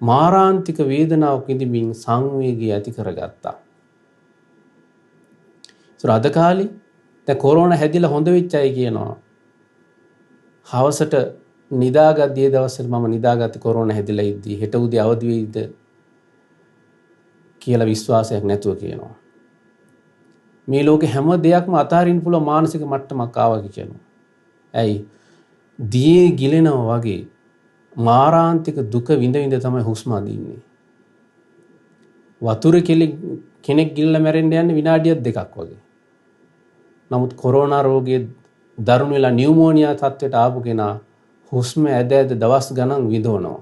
මාරාන්තික වේදනාවක් විඳින්මින් සංවේගය ඇති කරගත්තා. අද කාලේ දැන් කොරෝනා හැදිලා හොඳ වෙච්ච අය කියනවා හවසට නිදාගද්දී දවස්වල මම නිදාගත්තේ කොරෝනා හැදිලා ඉද්දී හෙට උදේ අවදි වෙයිද කියලා විශ්වාසයක් නැතුව කියනවා. මේ ලෝකේ හැම දෙයක්ම අතාරින්න පුළුවන් මානසික මට්ටමක් ආවා කියනවා. ඇයි? දියේ ගිලෙනවා වගේ මාරාන්තික දුක විඳ විඳ තමයි හුස්ම අදින්නේ. වතුර කෙනෙක් ගිල්ල මැරෙන්න යන්නේ විනාඩියක් දෙකක් වගේ. නමුත් කොරෝනා රෝගයේ දරුණු වෙලා නියුමෝනියා තත්ත්වයට ආපු කෙනා හුස්ම ඇද ඇද දවස් ගණන් විඳවනවා.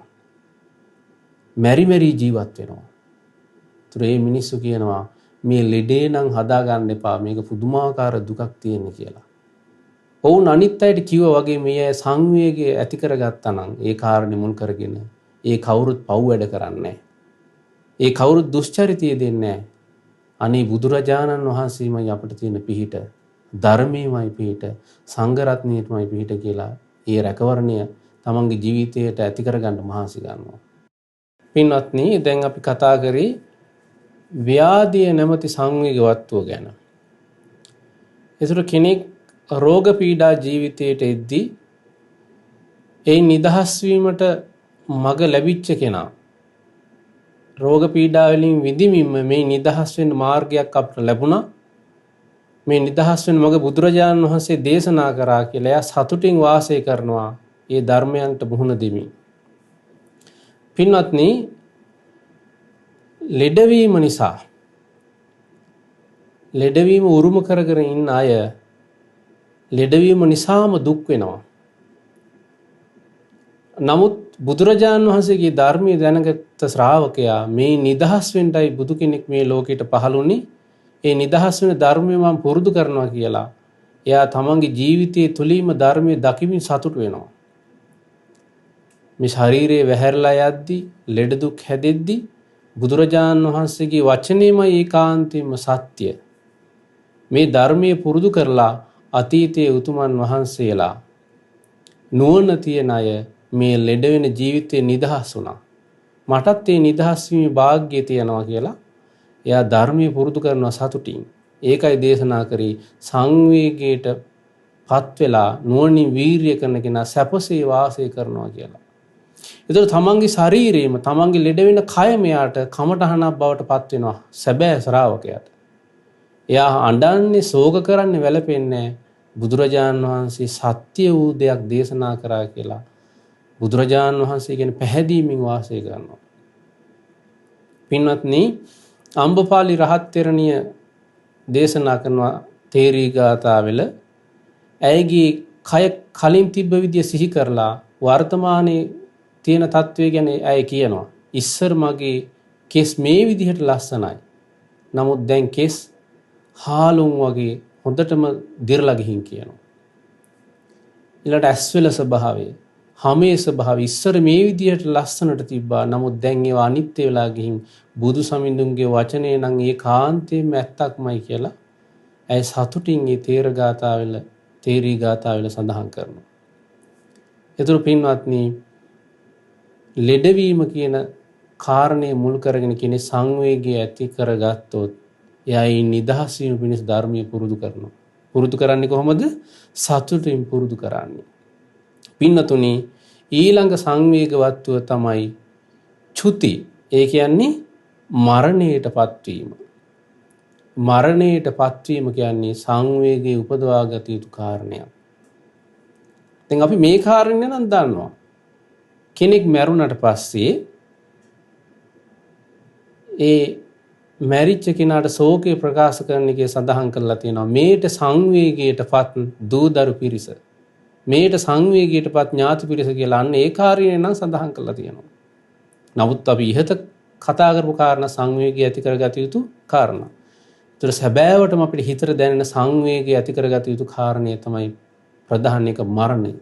මෙරි ජීවත් වෙනවා. ඒතර මේ මිනිස්සු කියනවා මේ ලෙඩේ නම් හදා ගන්න එපා. මේක පුදුමාකාර දුකක් තියෙන කියලා. ඔවුන් අනිත් අයට කිව්වා වගේ මේ සංවේගය ඇති කරගත්තා නම් ඒ කාරණේ මුල් කරගෙන ඒ කවුරුත් පව් වැඩ කරන්නේ නැහැ. ඒ කවුරුත් දුෂ්චරිතය දෙන්නේ නැහැ. අනේ බුදුරජාණන් වහන්සේමයි අපිට තියෙන පිහිට. ධර්මයේමයි පිහිට, සංඝ රත්නයේමයි පිහිට කියලා ඒ රැකවරණය තමන්ගේ ජීවිතයට ඇති කරගන්න මහන්සි ගන්නවා. පින්වත්නි, දැන් අපි කතා කරේ ව්‍යාධිය නැමැති සංවේගවත්ව ගැන. ඒතර කෙනෙක් රෝග පීඩා ජීවිතයට එද්දී ඒ නිදහස් වීමට මඟ ලැබිච්ච කෙනා රෝග පීඩා වලින් විඳින්මින්ම මේ නිදහස් වෙන්න මාර්ගයක් අපට ලැබුණා. මේ නිදහස් වෙන මඟ බුදුරජාණන් වහන්සේ දේශනා කරා කියලා එයා සතුටින් වාසය කරනවා ඒ ධර්මයන්ට මුහුණ දෙමින්. පින්වත්නි, ලෙඩවීම නිසා ලෙඩවීම උරුම කරගෙන ඉන්න අය ලෙඩවීම නිසාම දුක් වෙනවා. නමුත් බුදුරජාණන් වහන්සේගේ ධර්මයේ දැනගත් ශ්‍රාවකයා මේ නිදහස් වෙන්නයි බුදු කෙනෙක් මේ ලෝකෙට පහළුනේ. ඒ නිදහස් වෙන ධර්මය මම පුරුදු කරනවා කියලා එයා තමන්ගේ ජීවිතයේ තුලින්ම ධර්මයේ දකිමින් සතුට වෙනවා. මේ ශරීරයේ වැහැරලා යද්දී ලෙඩ දුක් හැදෙද්දී බුදුරජාණන් වහන්සේගේ වචනේමයි ඒකාන්තයෙන්ම සත්‍ය. මේ ධර්මයේ පුරුදු කරලා අතීතයේ උතුමන් වහන්සේලා නුවණ තියන අය මේ ලෙඩ වෙන ජීවිතේ නිදහස් වුණා. මටත් මේ නිදහස් වීමේ වාග්ය තියෙනවා කියලා එයා ධර්මයේ පුරුදු කරනවා සතුටින්. ඒකයි දේශනා කරේ සංවේගයට පත් වෙලා නුවණින් වීරිය කරන කෙනා සැපසේ වාසය කරනවා කියලා. ඒතර තමන්ගේ ශරීරයම තමන්ගේ ලෙඩ වෙන කයම යාට කමටහනක් බවට පත් වෙනවා සැබෑ ශ්‍රාවකයාට. එයා අඬන්නේ ශෝක කරන්නේ වැළපෙන්නේ බුදුරජාණන් වහන්සේ සත්‍ය වූ දෙයක් දේශනා කරා කියලා. බුදුරජාණන් වහන්සේ කියන පැහැදීමෙන් වාසය කරනවා. පින්වත්නි, අම්බපාලි රහත් තෙරණිය දේශනා කරනවා තේරී ගාථාවල ඇයගේ කය කලින් තිබ්බ විදිය සිහි කරලා වර්තමානයේ තියෙන තත්වය ගැන ඇය කියනවා. ඉස්සර මගේ කෙස් මේ විදිහට ලස්සනයි. නමුත් දැන් කෙස් හාලුම් වගේ හොඳටම දිරලා ගිහින් කියනවා. ඊළඟට ඇස්වල ස්වභාවය, හමේ ස්වභාවය ඉස්සර මේ විදිහට ලස්සනට තිබ්බා. නමුත් දැන් ඒවා අනිත්‍ය වෙලා ගිහින් බුදු සමිඳුන්ගේ වචනේ නම් ඒකාන්තයෙන්ම ඇත්තක්මයි කියලා ඇය සතුටින් මේ තේරී ගාථාවල සඳහන් කරනවා. ඒතර පින්වත්නි, ලෙඩවීම කියන කාරණේ මුල් කරගෙන කෙනෙක් සංවේගය ඇති කරගත්තොත් එයා ඒ නිදහස් වීම පිණිස ධර්මයේ පුරුදු කරනවා. පුරුදු කරන්නේ කොහොමද? සතුටින් පුරුදු කරන්නේ. පින්නතුනි, ඊළඟ සංවේගවත්ව තමයි චුති. ඒ කියන්නේ මරණයටපත් වීම. මරණයටපත් වීම කියන්නේ සංවේගයේ උපදවාගත යුතු කාරණයක්. දැන් අපි මේ කාරණේ නම් දන්නවා. කෙනෙක් මැරුණට පස්සේ ඒ මැරිච්ච කෙනාට ශෝකය ප්‍රකාශ කරන එකේ සඳහන් කරලා තියෙනවා. මේට සංවේගයටපත් දූදරු පිරිස, මේට සංවේගයටපත් ඥාති පිරිස කියලා අන්න ඒ කාරණේ නම් සඳහන් කරලා තියෙනවා. නමුත් අපි ඉහත කතා කරපු කාරණා සංවේගය ඇති කරගත යුතු කාරණා. ඒතර සැබෑවටම අපිට හිතට දැනෙන සංවේගය ඇති කරගත යුතු කාරණේ තමයි ප්‍රධාන එක මරණය.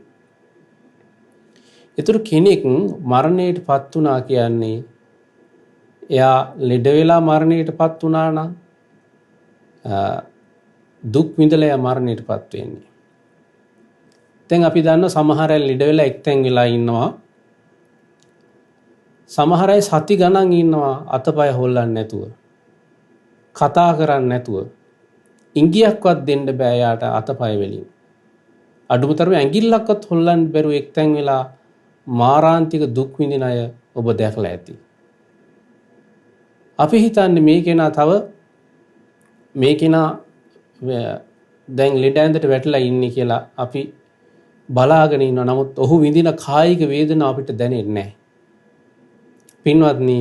ඒතර කෙනෙක් මරණයටපත් වුණා කියන්නේ එයා ලෙඩ වෙලා මරණයටපත් වුණා නම් දුක් විඳලා එයා මරණයටපත් වෙන්නේ. දැන් අපි දන්නවා සමහර අය ලෙඩ වෙලා එක්තැන් වෙලා ඉන්නවා. සමහර අය සති ගණන් ඉන්නවා අතපය හොල්ලන්නේ නැතුව, කතා කරන්නේ නැතුව, ඉංගියක්වත් දෙන්න බෑ යාට අතපය වලින්. අඩුම තරමේ ඇඟිල්ලක්වත් හොල්ලන්න බැරුව එක්තැන් වෙලා මාරාන්තික දුක් විඳින අය ඔබ දැකලා ඇති. අපි හිතන්නේ මේ කෙනා දැන් ලෙඩ ඇඳට වැටලා ඉන්නේ කියලා අපි බලාගෙන ඉන්නවා. නමුත් ඔහු විඳින කායික වේදනාව අපිට දැනෙන්නේ නැහැ. පින්වත්නි,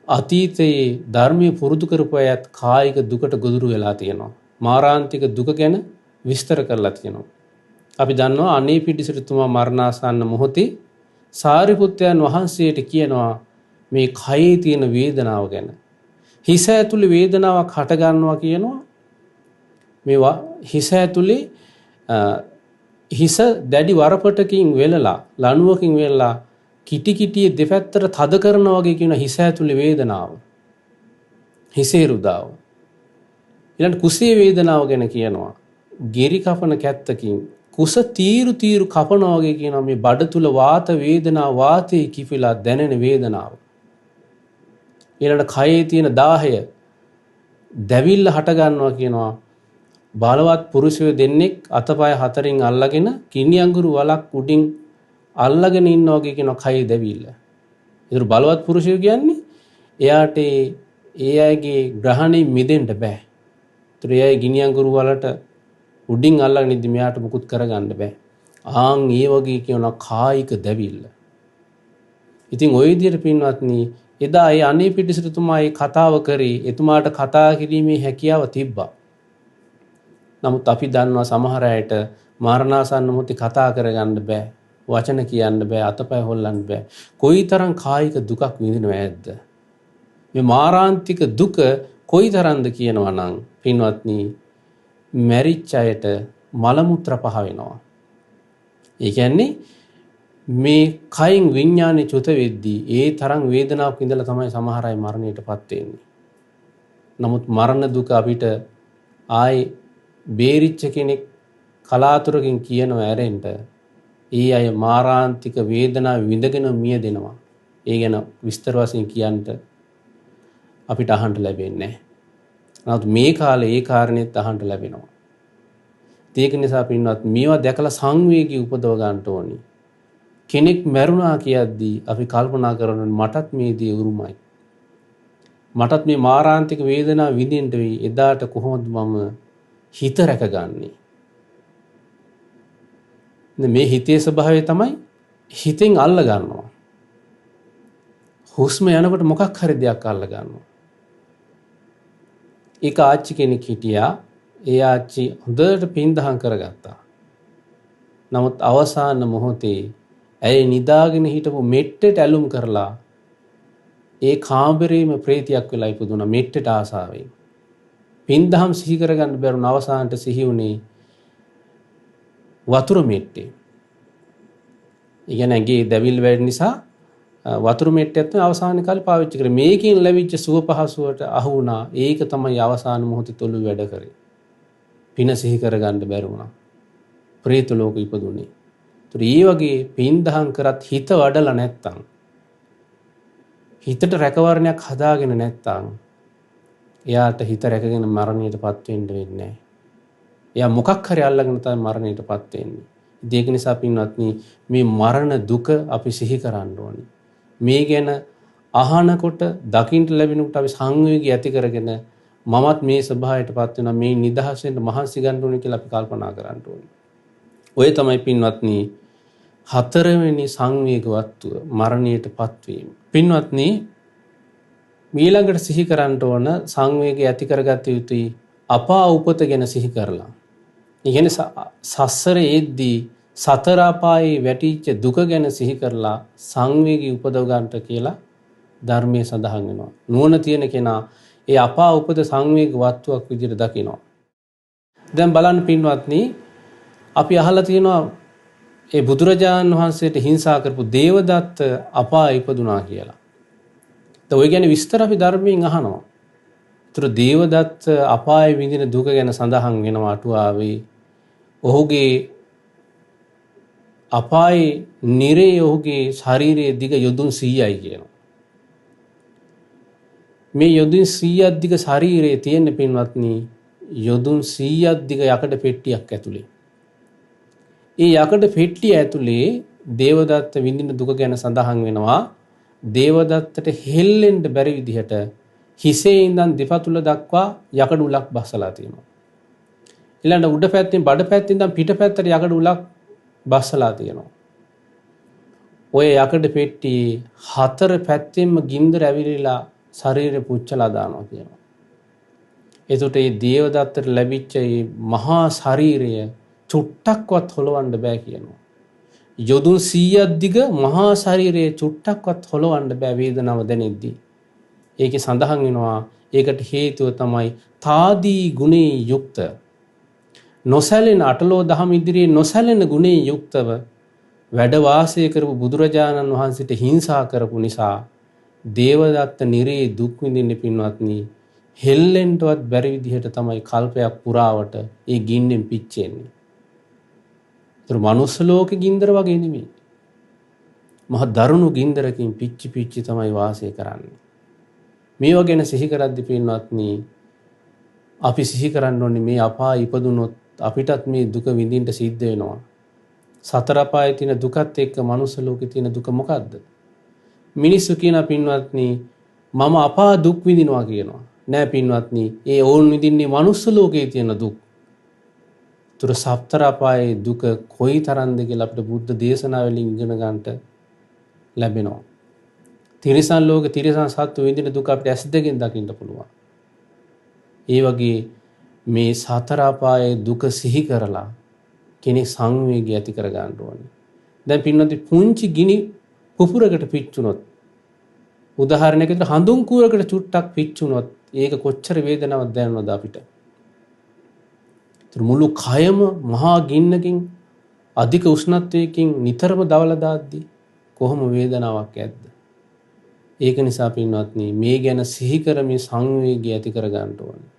අතීතයේ ධර්මයේ පුරුදු කරපු අයත් කායික දුකට ගොදුරු වෙලා තියෙනවා. මාරාන්තික දුක ගැන විස්තර කරලා තියෙනවා. අපි දන්නවා අනේපිඩිසිතුමා මරණාසන්න මොහොතේ සාරිපුත්තයන් වහන්සේට කියනවා මේ කයේ තියෙන වේදනාව ගැන. හිස ඇතුලේ වේදනාවක් හට ගන්නවා කියනවා. මේවා හිස ඇතුලේ හිස දැඩි වරපටකින් වෙලලා, ලණුවකින් වෙලලා කිටි කිටියේ දෙපැත්තට තද කරනවා වගේ කියන හිස ඇතුලේ වේදනාව. හිසේ රුදාව. ඊළඟ කුසේ වේදනාව ගැන කියනවා. ගෙරි කපන කැත්තකින් කුස තීරු කපනවා වගේ කියනවා. මේ බඩ තුල වාත වේදනාව, වාතයේ කිපිලා දැනෙන වේදනාව. ඊළඟ කයේ තියෙන දාහය දැවිල්ල හට ගන්නවා කියනවා. බලවත් පුරුෂයෝ දෙන්නෙක් අතපය හතරින් අල්ලගෙන කිනි අඟුරු වලක් උඩින් අල්ලගෙන ඉන්නවා වගේ කියනවා කයේ දැවිල්ල. ඒතර බලවත් පුරුෂයෝ කියන්නේ එයාට ඒ අයගේ ග්‍රහණයෙන් මිදෙන්න බෑ. ඒතර ඒ අය ගිනි අඟුරු වලට උඩින් අල්ලගෙන ඉඳි මෙයාට මුකුත් කරගන්න බෑ. ආන් ඒ වගේ කියනවා කායික දැවිල්ල. ඉතින් ওই විදිහට පින්වත්නි, එදා ඒ අනේපිඬු සිටුතුමා ඒ කතාව කරේ එතුමාට කතා කිරීමේ හැකියාව තිබ්බා. නමුත් අපි දන්නවා සමහර අයට මරණාසන්න මොහොතේ කතා කරගන්න බෑ. වචන කියන්න බෑ, අතපය හොල්ලන්න බෑ. කොයිතරම් කායික දුකක් විඳිනව ඇද්ද? මේ මාරාන්තික දුක කොයිතරම්ද කියනවා නම් පින්වත්නි, මැරිච්ච අයට මල මුත්‍රා පහ වෙනවා. ඒ කියන්නේ මේ කයින් විඥානේ චුත වෙද්දී ඒ තරම් වේදනාවක් විඳලා තමයි සමහර අය මරණයටපත් වෙන්නේ. නමුත් මරණ දුක අපිට ආයේ බේරිච්ච කෙනෙක් කලාතුරකින් කියනවා ඇරෙන්න. ඒ අය මාරාන්තික වේදනාව විඳගෙන මිය දෙනවා. ඒ ගැන විස්තර වශයෙන් කියන්න අපිට අහන්න ලැබෙන්නේ නැහැ. නමුත් මේ කාලේ ඒ කාරණේත් අහන්න ලැබෙනවා. ඒක නිසා පින්වත් මේවා දැකලා සංවේගී උපදව ගන්න ඕනි. කෙනෙක් මැරුණා කියද්දී අපි කල්පනා කරනවා මටත් මේ දේ උරුමයි. මටත් මේ මාරාන්තික වේදනාව විඳින්න වෙයි. එදාට කොහොමද මම හිත රැකගන්නේ? මේ හිතේ ස්වභාවය තමයි හිතෙන් අල්ල ගන්නවා. හුස්ම යනකොට මොකක් හරි දෙයක් අල්ල ගන්නවා. ඒක ආච්චි කෙනෙක් හිටියා. ඒ ආච්චි හොඳට පින්දහම් කරගත්තා. නමුත් අවසාන මොහොතේ ඇය නිදාගෙන හිටපු මෙට්ටෙට ඇලුම් කරලා ඒ කාමරේම ප්‍රේතියක් වෙලා ඉපදුණා මෙට්ටෙට ආසාවෙන්. පින්දහම් සිහි කරගන්න බැරුණ අවසානට සිහි වුණේ වතුර මෙට්ටේ. ඒ කියන්නේ ඇඟේ දැවිල්ල වැඩි නිසා වතුර මෙට්ටයත් අවසාන කාලේ පාවිච්චි කරේ. මේකෙන් ලැබිච්ච සුව පහසුවට අහු වුණා. ඒක තමයි අවසාන මොහොතේ තොළු වැඩ කරේ. පින සිහි කරගන්න බැරි වුණා. ප්‍රේත ලෝක ඉපදුනේ. ඒතර මේ වගේ පින්දහම් කරත් හිත වඩලා නැත්තම්, හිතට රැකවරණයක් හදාගෙන නැත්තම්, එයාට හිත රැකගෙන මරණයටපත් වෙන්න වෙන්නේ නැහැ. එයා මොකක් හරි අල්ලගෙන තමයි මරණයටපත් වෙන්නේ. ඒක නිසා පින්වත්නි, මේ මරණ දුක අපි සිහි කරන්න ඕනේ. මේ ගැන අහනකොට දකින්න ලැබෙනකොට අපි සංවේගය ඇති කරගෙන මමත් මේ ස්වභාවයටපත් වෙනවා, මේ නිදහස් වෙන්න මහන්සි ගන්න ඕනේ කියලා අපි කල්පනා කරන්න ඕනේ. ඔය තමයි පින්වත්නි හතරවෙනි සංවේග වස්තුව, මරණයටපත් වීම. පින්වත්නි, ඊළඟට සිහි කරන්න ඕන සංවේගය ඇති කරගත යුතුයි අපා උපත ගැන සිහි කරලා. ඒ කියන්නේ සසරේ එද්දී සතර අපායේ වැටිච්ච දුක ගැන සිහි කරලා සංවේගී උපදව ගන්නට කියලා ධර්මයේ සඳහන් වෙනවා. නුවණ තියෙන කෙනා ඒ අපා උපත සංවේග වස්තුවක් විදිහට දකිනවා. දැන් බලන්න පින්වත්නි, අපි අහලා තියෙනවා ඒ බුදුරජාණන් වහන්සේට හිංසා කරපු දේවදත්ත අපා ඉපදුනා කියලා. ඔය ගැන විස්තර අපි ධර්මයෙන් අහනවා. ඒතර දේවදත්ත අපායේ විඳින දුක ගැන සඳහන් වෙනවා අටුවාවේ. ඔහුගේ අපායේ නිරේ ඔහුගේ ශරීරයේ දිග යොදුන් 100යි කියනවා. මේ යොදුන් 100ක් දිග ශරීරයේ තියෙන පින්වත්නි යොදුන් 100ක් දිග යකඩ පෙට්ටියක් ඇතුලේ. ඒ යකඩ පෙට්ටිය ඇතුලේ දේවදත්ත විඳින දුක ගැන සඳහන් වෙනවා. දේවදත්තට හෙල්ලෙන්න බැරි විදිහට හිසේ ඉඳන් දෙපතුල දක්වා යකඩ උලක් බස්සලා තියෙනවා. ඊළඟ උඩ පැත්තෙන් බඩ පැත්තෙන් ඉඳන් පිට පැත්තට යකඩ උලක් බස්සලා තියෙනවා. ඔය යකඩ පෙට්ටියේ හතර පැත්තෙන්ම ගින්දර ඇවිලිලා ශරීරය පුච්චලා දානවා කියනවා. එතකොට මේ දේවදත්තට ලැබිච්ච මේ මහා ශරීරය චුට්ටක්වත් හොලවන්න බෑ කියනවා. යොදුන් 100ක් දිග මහා ශරීරයේ චුට්ටක්වත් හොලවන්න බෑ වේදනාව දැනෙද්දී. ඒකේ සඳහන් වෙනවා ඒකට හේතුව තමයි තාදී ගුණේ යුක්ත, නොසැලෙන අටලෝ දහම ඉදිරියේ නොසැලෙන ගුණේ යුක්තව වැඩ වාසය කරපු බුදුරජාණන් වහන්සේට හිංසා කරපු නිසා දේවදත්ත නිරේ දුක් විඳින්න පින්වත්නි හෙල්ලෙන්නවත් බැරි විදිහට තමයි කල්පයක් පුරාවට ඒ ගින්නෙන් පිච්චෙන්නේ. ඒතර මනුස්ස ලෝකේ ගින්දර වගේ නෙමෙයි. මහ දරුණු ගින්දරකින් පිච්චි තමයි වාසය කරන්නේ. මේවා ගැන සිහි කරද්දී පින්වත්නි අපි සිහි කරන්න ඕනේ මේ අපාය ඉපදුනොත් අපිටත් මේ දුක විඳින්න සිද්ධ වෙනවා. සතර අපායේ තියෙන දුකත් එක්ක මනුස්ස ලෝකේ තියෙන දුක මොකද්ද? මිනිස්සු කියන පින්වත්නි මම අපා දුක් විඳිනවා කියනවා. නෑ පින්වත්නි, ඒ ඕන් විඳින්නේ මනුස්ස ලෝකයේ තියෙන දුක්. තුර සතර අපායේ දුක කොයි තරම්ද කියලා අපිට බුද්ධ දේශනාවලින් ඉගෙන ගන්නට ලැබෙනවා. තිරිසන් ලෝකේ තිරිසන් සත්තු විඳින දුක අපිට ඇස් දෙකෙන් දකින්න පුළුවන්. ඒ වගේ මේ සතර අපායේ දුක සිහි කරලා කෙනෙක් සංවේගය ඇති කර ගන්න ඕනේ. දැන් පින්නදී පුංචි ගිනි පුපුරකට පිච්චුනොත් උදාහරණයකට හඳුන් කූරකට චුට්ටක් පිච්චුනොත් ඒක කොච්චර වේදනාවක් දැනෙනවද අපිට? මුළු කයම මහා ගින්නකින් අධික උෂ්ණත්වයකින් නිතරම දවලා දාද්දී කොහොම වේදනාවක් ඇද්ද? ඒක නිසා පින්වත්නි මේ ගැන සිහි කරමින් සංවේගය ඇති කර ගන්න ඕනේ.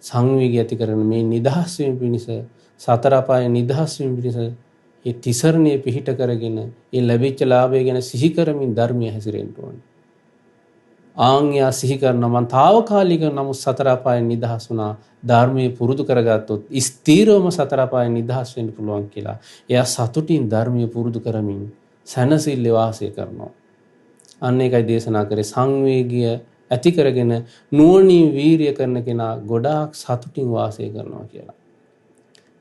සංවේගය ඇති කරන මේ නිදහස් වීම පිණිස සතර අපායේ නිදහස් වීම පිණිස ඒ තිසරණයේ පිහිට කරගෙන ඒ ලැබිච්ච ලාභය ගැන සිහි කරමින් ධර්මයේ හැසිරෙන්න ඕනේ. ආන්‍යා සිහි කරන මං తాවකාලික නමුත් සතර අපායෙන් නිදහස් වුණා ධර්මයේ පුරුදු කරගත්තොත් ස්ථීරවම සතර අපායෙන් නිදහස් වෙන්න පුළුවන් කියලා. එයා සතුටින් ධර්මයේ පුරුදු කරමින් සැනසෙල්ලේ වාසය කරනවා. අන්න ඒකයි දේශනා කරේ සංවේගය ඇති කරගෙන නුවණින් වීරිය කරන කෙනා ගොඩාක් සතුටින් වාසය කරනවා කියලා.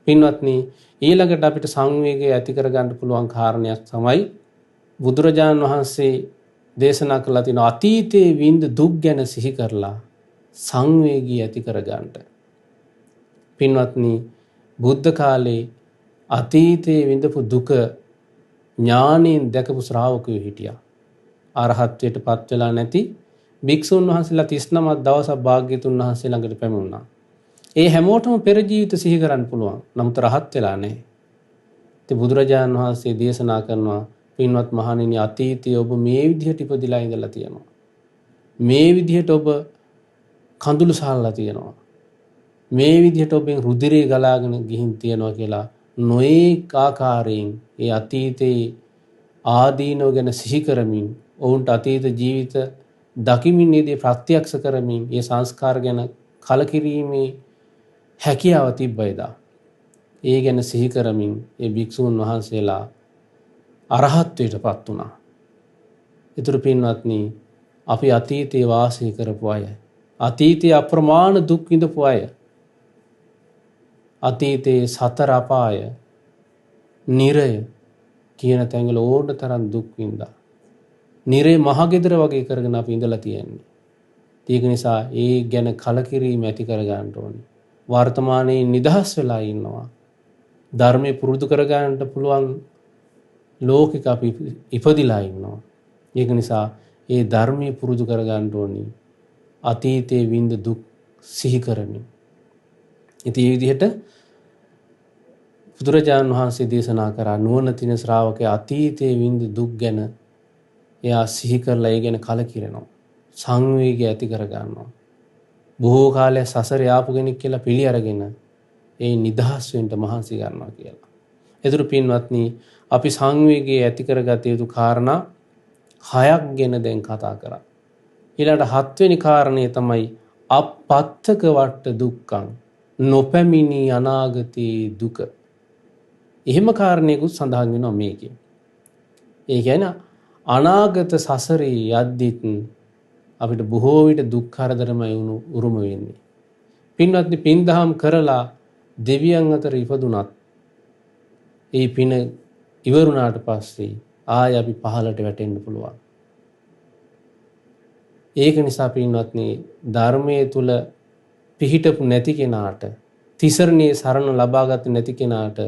පින්වත්නි ඊළඟට අපිට සංවේගය ඇති කරගන්න පුළුවන් කාරණයක් තමයි බුදුරජාණන් වහන්සේ දේශනා කළා තියෙන අතීතයේ විඳ දුක් ගැන සිහි කරලා සංවේගී ඇති කරගන්නට. පින්වත්නි බුද්ධ කාලේ අතීතයේ විඳපු දුක ඥාණයෙන් දැකපු ශ්‍රාවකයෝ හිටියා. අරහත්ත්වයට පත් වෙලා නැති භික්ෂුන් වහන්සේලා 39ක් දවසක් භාග්‍යතුන් වහන්සේ ළඟට පැමුණා. ඒ හැමෝටම පෙර ජීවිත සිහි කරන්න පුළුවන්. නමුත් රහත් වෙලා නැහැ. ඉතින් බුදුරජාණන් වහන්සේ දේශනා කරනවා පින්වත් මහණෙනි අතීතයේ ඔබ මේ විදිහට ඉපදිලා ඉඳලා තියෙනවා. මේ විදිහට ඔබ කඳුළු සාල්ලා තියෙනවා. මේ විදිහට ඔබෙන් රුධිරය ගලාගෙන ගිහින් තියෙනවා කියලා නොඑක ආකාරයෙන් ඒ අතීතයේ ආදීනව ගැන සිහි කරමින් ඔවුන්ට අතීත ජීවිත දකිමින් නේද ප්‍රත්‍යක්ෂ කරමින් ඒ සංස්කාර ගැන කලකිරීමේ හැකියාව තිබ්බයිදා. ඒ ගැන සිහි කරමින් ඒ භික්ෂුන් වහන්සේලා අරහත්ත්වයටපත් වුණා. ඊතර පින්වත්නි අපි අතීතයේ වාසය කරපු අය, අතීතයේ අප්‍රමාණ දුක් විඳපු අය, අතීතයේ සතර අපාය, නිරය කියන තැන්වල ඕන තරම් දුක් විඳා. නිරේ මහගෙදර වගේ කරගෙන අපි ඉඳලා තියෙන්නේ. ඒක නිසා ඒ ගැන කලකිරීම ඇති කර ගන්න ඕනේ. වර්තමානයේ නිදහස් වෙලා ඉන්නවා. ධර්මයේ පුරුදු කර ගන්නට පුළුවන් ලෝකික අපි ඉපදිලා ඉන්නවා. ඒක නිසා ඒ ධර්මයේ පුරුදු කර ගන්න ඕනේ. අතීතයේ විඳ දුක් සිහි කරමින්. ඉතින් මේ විදිහට බුදුරජාණන් වහන්සේ දේශනා කරා නුවණ තින ශ්‍රාවකයා අතීතයේ විඳ දුක් ගැන එයා සිහි කරලා ඒ ගැන කලකිරෙනවා. සංවේගය ඇති කර ගන්නවා. බොහෝ කාලයක් සසරේ ආපු කෙනෙක් කියලා පිළි අරගෙන ඒ නිදහස් වෙන්න මහන්සි ගන්නවා කියලා. ඒතර පින්වත්නි අපි සංවේගය ඇති කරගත යුතු කාරණා 6ක් ගැන දැන් කතා කරා. ඊළඟට 7 වෙනි කාරණේ තමයි අපත්තක වට දුක්ඛං නොපැමිණි අනාගතේ දුක. එහෙම කාරණේකුත් සඳහන් වෙනවා මේකේ. ඒ කියන්නේ අනාගත සසරේ යද්දිත් අපිට බොහෝ විට දුක් කරදරමයි උරුම වෙන්නේ. පින්වත්නි පින්දහම් කරලා දෙවියන් අතර ඉපදුනත් ඒ පින ඉවරුණාට පස්සේ ආය අපි පහලට වැටෙන්න පුළුවන්. ඒක නිසා පින්වත්නි ධර්මයේ තුල පිහිටපු නැති කෙනාට, තිසරණේ සරණ ලබාගත් නැති කෙනාට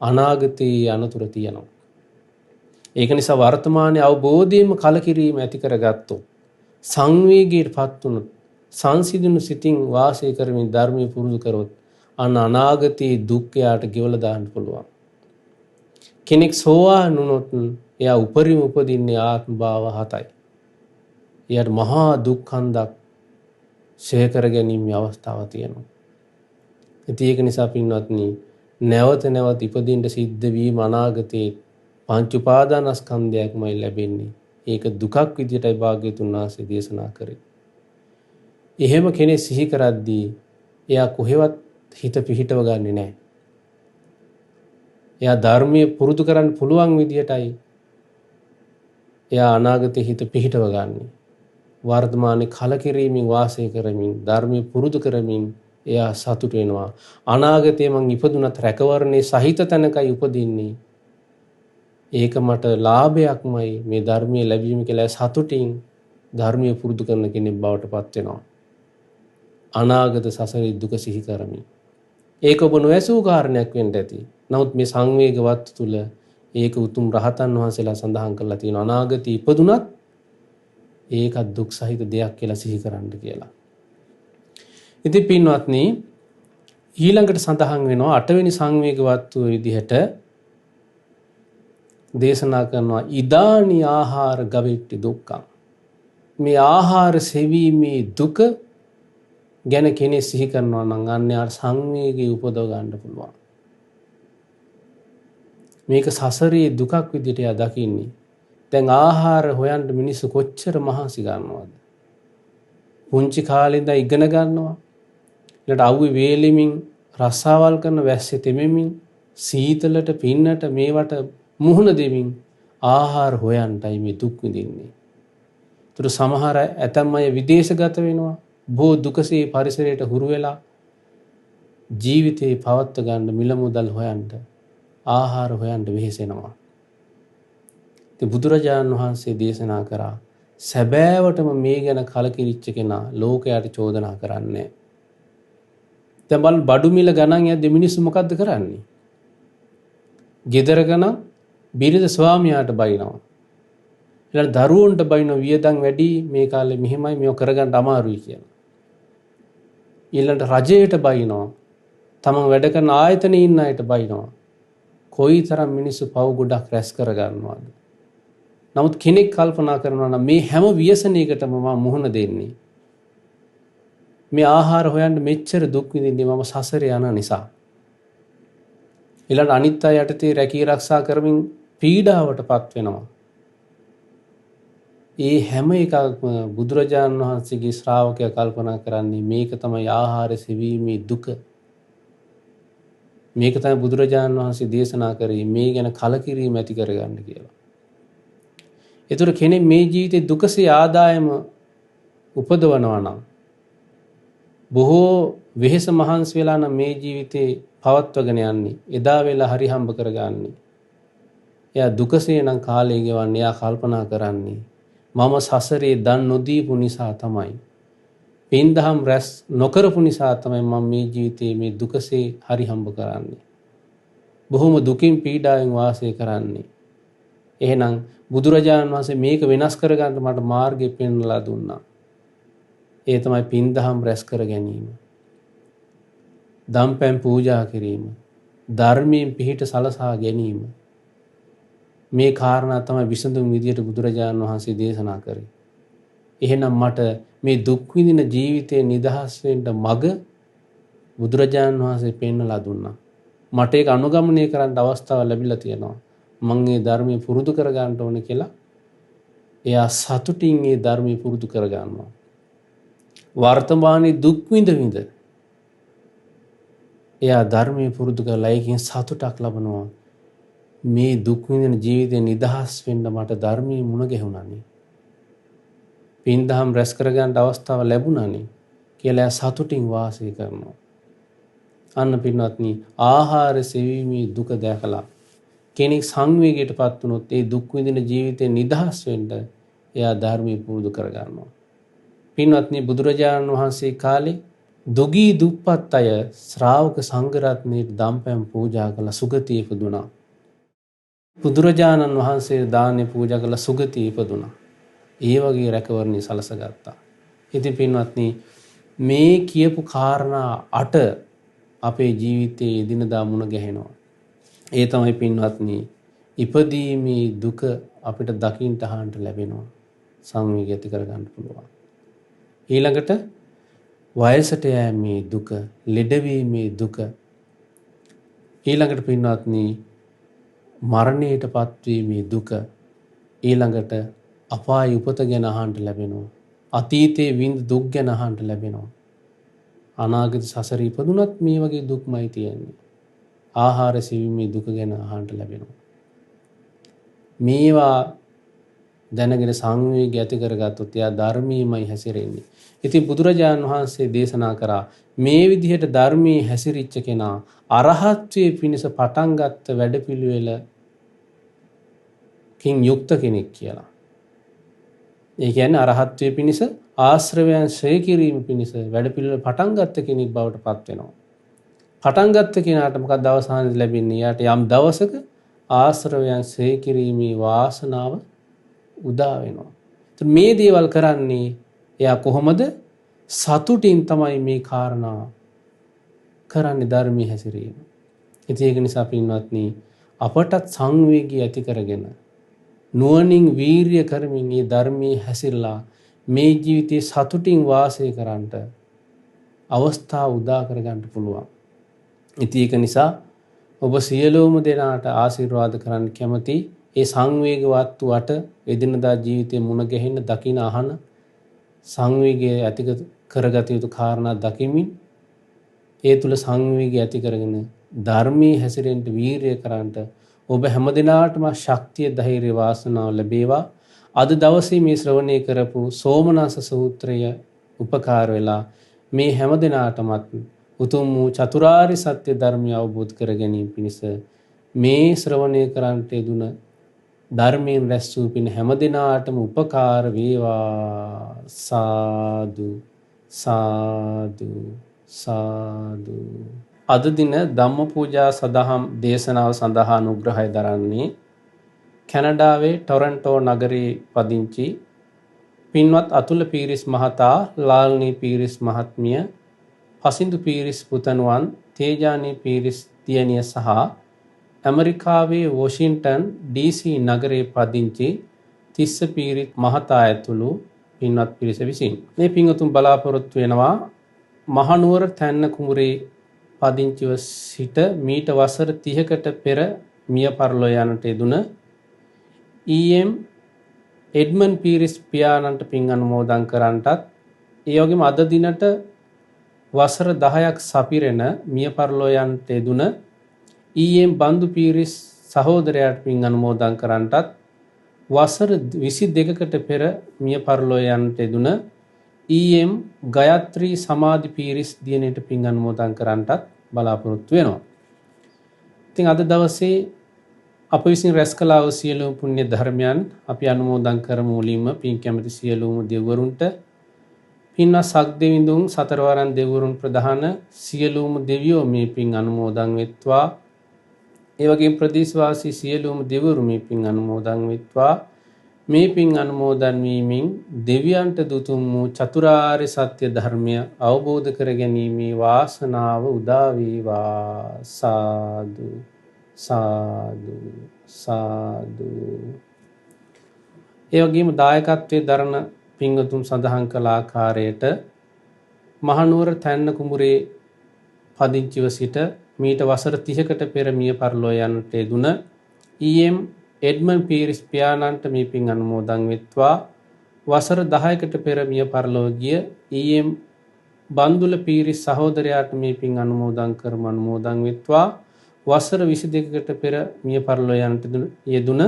අනාගතයේ අනතුරු තියෙනවා. ඒක නිසා වර්තමානයේ අවබෝධයෙන්ම කලකිරීම ඇති කරගත්තොත්, සංවේගයටපත් වුණොත්, සංසිඳුණු සිතින් වාසය කරමින් ධර්මයේ පුරුදු කරොත් අනාගතයේ දුක්ඛයට ගෙවලා දාන්න පුළුවන්. කෙනෙක් සෝවාන් වුණොත් එයා උපරිම උපදින්නේ ආත්ම භාව 7යි. එයාට මහා දුක්ඛන්දක් ෂේ කර ගැනීමේ අවස්ථාවක් තියෙනවා. ඉතින් ඒක නිසා පින්වත්නි නැවත නැවත ඉපදින්න සිද්ධ වීම අනාගතයේ පංච උපාදානස්කන්ධයක්මයි ලැබෙන්නේ. ඒක දුකක් විදියටයි භාග්‍යතුන් වහන්සේ දේශනා කරේ. එහෙම කෙනෙක් සිහි කරද්දී එයා කොහෙවත් හිත පිහිටව ගන්නෙ නැහැ. එයා ධර්මයේ පුරුදු කරන්න පුළුවන් විදියටයි එයා අනාගතේ හිත පිහිටව ගන්නෙ. වර්තමානයේ කලකිරීමෙන් වාසය කරමින් ධර්මයේ පුරුදු කරමින් එයා සතුට වෙනවා. අනාගතයේ මං ඉපදුනත් රැකවරණේ සහිත තැනකයි උපදින්නේ. ඒක මට ලාභයක්මයි මේ ධර්මයේ ලැබීම කියලා සතුටින් ධර්මයේ පුරුදු කරන කෙනෙක් බවට පත් වෙනවා. අනාගත සසරේ දුක සිහි කරමින්. ඒක ඔබ නොඇසූ කාරණයක් වෙන්න ඇති. නමුත් මේ සංවේග වත්ත තුල ඒක උතුම් රහතන් වහන්සේලා සඳහන් කරලා තියෙන අනාගතී ඉපදුනත් ඒකත් දුක් සහිත දෙයක් කියලා සිහි කරන්න කියලා. ඉතින් පින්වත්නි ඊළඟට සඳහන් වෙනවා 8 වෙනි සංවේග වත්තු විදිහට දේශනා කරනවා ඉදානි ආහාර ගවිට්ටි දුක්ඛං. මේ ආහාර සෙවීමේ දුක ගැන කෙනෙක් සිහි කරනවා නම් අන්‍යයන් සංවේගී උපදව ගන්න පුළුවන්. මේක සසරේ දුකක් විදිහට යා දකින්නේ. දැන් ආහාර හොයන්න මිනිස්සු කොච්චර මහන්සි ගන්නවද? පුංචි කාලේ ඉඳන් ඉගෙන ගන්නවා. ඊට අවුවේ වේලෙමින් රස්සාවල් කරන වැස්සේ තෙමෙමින් සීතලට පින්නට මේවට මුහුණ දෙමින් ආහාර හොයන්ටයි මේ දුක් විඳින්නේ. ඒතර සමහර ඇතම් අය විදේශගත වෙනවා. බොහෝ දුකසේ පරිසරයට හුරු වෙලා ජීවිතේ පවත්ව ගන්න මිල මුදල් හොයන්න ආහාර හොයන්න වෙහෙසෙනවා. ඉතින් බුදුරජාණන් වහන්සේ දේශනා කරා සැබෑවටම මේ ගැන කලකිරිච්ච කෙනා ලෝකයට චෝදනා කරන්නේ. දැන් බලන්න බඩු මිල ගණන් යද්දී මිනිස්සු මොකද්ද කරන්නේ? ගෙදර ගණන් බිරිඳ ස්වාමියාට බයිනවා. ඊළඟ දරුවන්ට බයින වියදම් වැඩි මේ කාලේ මෙහෙමයි මේව කරගන්න අමාරුයි කියලා. ඊළඟට රජයට බයිනවා. තමන් වැඩ කරන ආයතනයේ ඉන්න අයට බයිනවා. කොයිතරම් මිනිස්සු පව් ගොඩක් රැස් කර ගන්නවද? නමුත් කෙනෙක් කල්පනා කරනවා නම් මේ හැම ව්‍යසනයකටම මම මුහුණ දෙන්නේ. මේ ආහාර හොයන්න මෙච්චර දුක් විඳින්නේ මම සසරේ යන නිසා. ඊළඟ අනිත් අය යටතේ රැකී ආරක්ෂා කරමින් පීඩාවටපත් වෙනවා. ඒ හැම එකක්ම බුදුරජාණන් වහන්සේගේ ශ්‍රාවකයා කල්පනා කරන්නේ මේක තමයි ආහාර සෙවීමේ දුක. මේක තමයි බුදුරජාණන් වහන්සේ දේශනා කරේ මේ ගැන කලකිරීම ඇති කරගන්න කියලා. ඒතර කෙනෙක් මේ ජීවිතේ දුකසේ ආදායම උපදවනවා නම් බොහෝ වෙහෙස මහන්සි වෙලා නම් මේ ජීවිතේ පවත්වගෙන යන්නේ. එදා වෙලා හරි හම්බ කරගන්නේ. එයා දුකසේ නම් කාලය ගෙවන්නේ. එයා කල්පනා කරන්නේ මම සසරේ දන් නොදීපු නිසා තමයි. පින්දහම් රැස් නොකරපු නිසා තමයි මම මේ ජීවිතේ මේ දුකසේ හරි හම්බ කරන්නේ. බොහොම දුකින් පීඩාවෙන් වාසය කරන්නේ. එහෙනම් බුදුරජාණන් වහන්සේ මේක වෙනස් කරගන්න මට මාර්ගය පෙන්වලා දුන්නා. ඒ තමයි පින්දහම් රැස් කර ගැනීම. දම්පැන් පූජා කිරීම. ධර්මයෙන් පිහිට සලසා ගැනීම. මේ කාරණා තමයි විසඳුම් විදියට බුදුරජාණන් වහන්සේ දේශනා කරේ. එහෙනම් මට මේ දුක් විඳින ජීවිතේ නිදහස් වෙන්න මඟ බුදුරජාණන් වහන්සේ පෙන්වලා දුන්නා. මට ඒක අනුගමනය කරන්න අවස්ථාව ලැබිලා තියෙනවා. මම මේ ධර්මයේ පුරුදු කර ගන්න ඕනේ කියලා එයා සතුටින් මේ ධර්මයේ පුරුදු කර ගන්නවා. වර්තමානයේ දුක් විඳ එයා ධර්මයේ පුරුදු කරලා ඒකෙන් සතුටක් ලබනවා. මේ දුක් විඳින ජීවිතේ නිදහස් වෙන්න මට ධර්මයේ මුණ ගැහුණානේ. පින්දහම් රැස් කරගන්න අවස්ථාව ලැබුණානේ කියලා සතුටින් වාසය කරනවා. අන්න පින්වත්නි ආහාර සෙවීමේ දුක දැකලා කෙනෙක් සංවේගයටපත් වුණොත් ඒ දුක් විඳින ජීවිතේ නිදහස් වෙන්න එයා ධර්මයේ පුරුදු කරගන්නවා. පින්වත්නි බුදුරජාණන් වහන්සේ කාලේ දුගී දුප්පත් අය ශ්‍රාවක සංඝ රත්නයේ දම්පැන් පූජා කළ සුගතිය ඉපදුණා. බුදුරජාණන් වහන්සේ දානේ පූජා කළ සුගතිය ඉපදුණා. ඒ වගේ රැකවරණي සලසගත්තා. ඉතින් පින්වත්නි මේ කියපු කාරණා 8 අපේ ජීවිතයේ එදිනදා මුණ ගැහෙනවා. ඒ තමයි පින්වත්නි ඉපදීමේ දුක අපිට දකින්න අහන්න ලැබෙනවා. සංවේගය ඇති කරගන්න පුළුවන්. ඊළඟට වයසට යෑමේ දුක, ලෙඩවීමේ දුක. ඊළඟට පින්වත්නි මරණයට පත්වීමේ දුක. ඊළඟට අපාය උපත ගැන අහන්න ලැබෙනවා. අතීතයේ විඳ දුක් ගැන අහන්න ලැබෙනවා. අනාගත සසර ඉපදුනත් මේ වගේ දුක්මයි තියෙන්නේ. ආහාර සෙවීමේ දුක ගැන අහන්න ලැබෙනවා. මේවා දැනගෙන සංවේගය ඇති කරගත්තොත් එයා ධර්මීයමයි හැසිරෙන්නේ. ඉතින් බුදුරජාණන් වහන්සේ දේශනා කරා මේ විදිහට ධර්මයේ හැසිරිච්ච කෙනා අරහත්ත්වයේ පිණිස පටන් ගත්ත වැඩපිළිවෙල කින් යුක්ත කෙනෙක් කියලා. ඒ කියන්නේ අරහත්ත්වයේ පිණිස ආශ්‍රවයන් ශ්‍රේ කිරීම පිණිස වැඩපිළිවෙල පටන් ගත්ත කෙනෙක් බවට පත් වෙනවා. පටන් ගත්ත කෙනාට මොකක්ද අවසානයේ ලැබෙන්නේ? යාට යම් දවසක ආශ්‍රවයන් ශ්‍රේ කිරීමේ වාසනාව උදා වෙනවා. මේ දේවල් කරන්නේ එයා කොහොමද? සතුටින් තමයි මේ කාරණා කරන්නේ, ධර්මයේ හැසිරීම. ඉතින් ඒක නිසා පින්වත්නි, අපටත් සංවේගී ඇති කරගෙන නුවණින් වීරිය කරමින් මේ ධර්මයේ හැසිරලා මේ ජීවිතේ සතුටින් වාසය කරන්නට අවස්ථාව උදා කරගන්න පුළුවන්. ඉතින් ඒක නිසා ඔබ සියලුම දෙනාට ආශිර්වාද කරන්න කැමති. ඒ සංවේගවත් වට එදිනදා ජීවිතේ මුණ ගැහෙන්න, දකින, අහන සංවේගය ඇති කරගත යුතු කාරණා දකිමින් ඒ තුල සංවේගය ඇති කරගෙන ධර්මයේ හැසිරෙන්න වීරිය කරන්නට ඔබ හැමදිනාටම ශක්තිය, ධෛර්ය, වාසනාව ලැබේවා. අද දවසේ මේ ශ්‍රවණය කරපු සෝමනස්ස සූත්‍රය උපකාර වෙලා මේ හැමදිනාටමත් උතුම් වූ චතුරාර්ය සත්‍ය ධර්මය අවබෝධ කර ගැනීම පිණිස මේ ශ්‍රවණය කරන්නට යෙදුන ධර්මයෙන් රැස් වූ පින් හැමදිනාටම උපකාර වේවා. සාදු සාදු සාදු. අද දින ධම්ම පූජා සදහම් දේශනාව සඳහා අනුග්‍රහය දරන්නේ කැනඩාවේ ටොරන්ටෝ නගරයේ පදිංචි පින්වත් අතුල පීරිස් මහතා, ලාල්නී පීරිස් මහත්මිය, පසින්දු පීරිස් පුතණුවන්, තේජානී පීරිස් දියණිය සහ ඇමරිකාවේ වොෂින්ටන් DC නගරයේ පදිංචි තිස්ස පීරිස් මහතා ඇතුළු පින්වත් පිරිස විසින් මේ පින්වතුන් බලාපොරොත්තු වෙනවා මහනුවර තැන්න කුඹුරේ පදිංචිව සිට මීට වසර 30කට පෙර මිය පරලෝ යන්නට යෙදුන EM එඩ්මන් පීරිස් පියාණන්ට පින් අනුමෝදන් කරන්නටත්, ඒ වගේම අද දිනට වසර 10ක් සපිරෙන මිය පරලෝ යන්නට යෙදුන EM බන්දු පීරිස් සහෝදරයාට පින් අනුමෝදන් කරන්නටත්, වසර 22කට පෙර මිය පරලෝ යන්නට යෙදුන EM ගයත්‍රී සමාධි පීරිස් දියණියට පින් අනුමෝදන් කරන්නටත් බලාපොරොත්තු වෙනවා. ඉතින් අද දවසේ අප විසින් රැස් කළා වූ සියලුම පුණ්‍ය ධර්මයන් අපි අනුමෝදන් කරමු. මුලින්ම පින් කැමති සියලුම දෙවිවරුන්ට, පින්වත් සක්දෙවිඳුන්, සතරවරන් දෙවිවරුන් ප්‍රධාන සියලුම දෙවියෝ මේ පින් අනුමෝදන් වෙත්වා. ඒ වගේම ප්‍රදේශවාසී සියලුම දෙවිවරු මේ පින් අනුමෝදන් වෙත්වා. මේ පින් අනුමෝදන් වීමෙන් දෙවියන්ට දුතුම් වූ චතුරාර්ය සත්‍ය ධර්මය අවබෝධ කර ගැනීමේ වාසනාව උදා වේවා. සාදු සාදු සාදු. ඒ වගේම දායකත්වයේ දරන පින්වතුන් සඳහන් කළ ආකාරයට මහනුවර තැන්න කුඹුරේ පදිංචිව සිට මීට වසර 30කට පෙර මිය පරලෝ යන්නට යෙදුන EM එඩ්මන් පීරිස් පියාණන්ට මේ පින් අනුමෝදන් වෙත්වා. වසර 10කට පෙර මිය පරලෝ ගිය EM බන්දුල පීරිස් සහෝදරයාට මේ පින් අනුමෝදන් වෙත්වා. වසර 22කට පෙර මිය පරලෝ යන්නට යෙදුන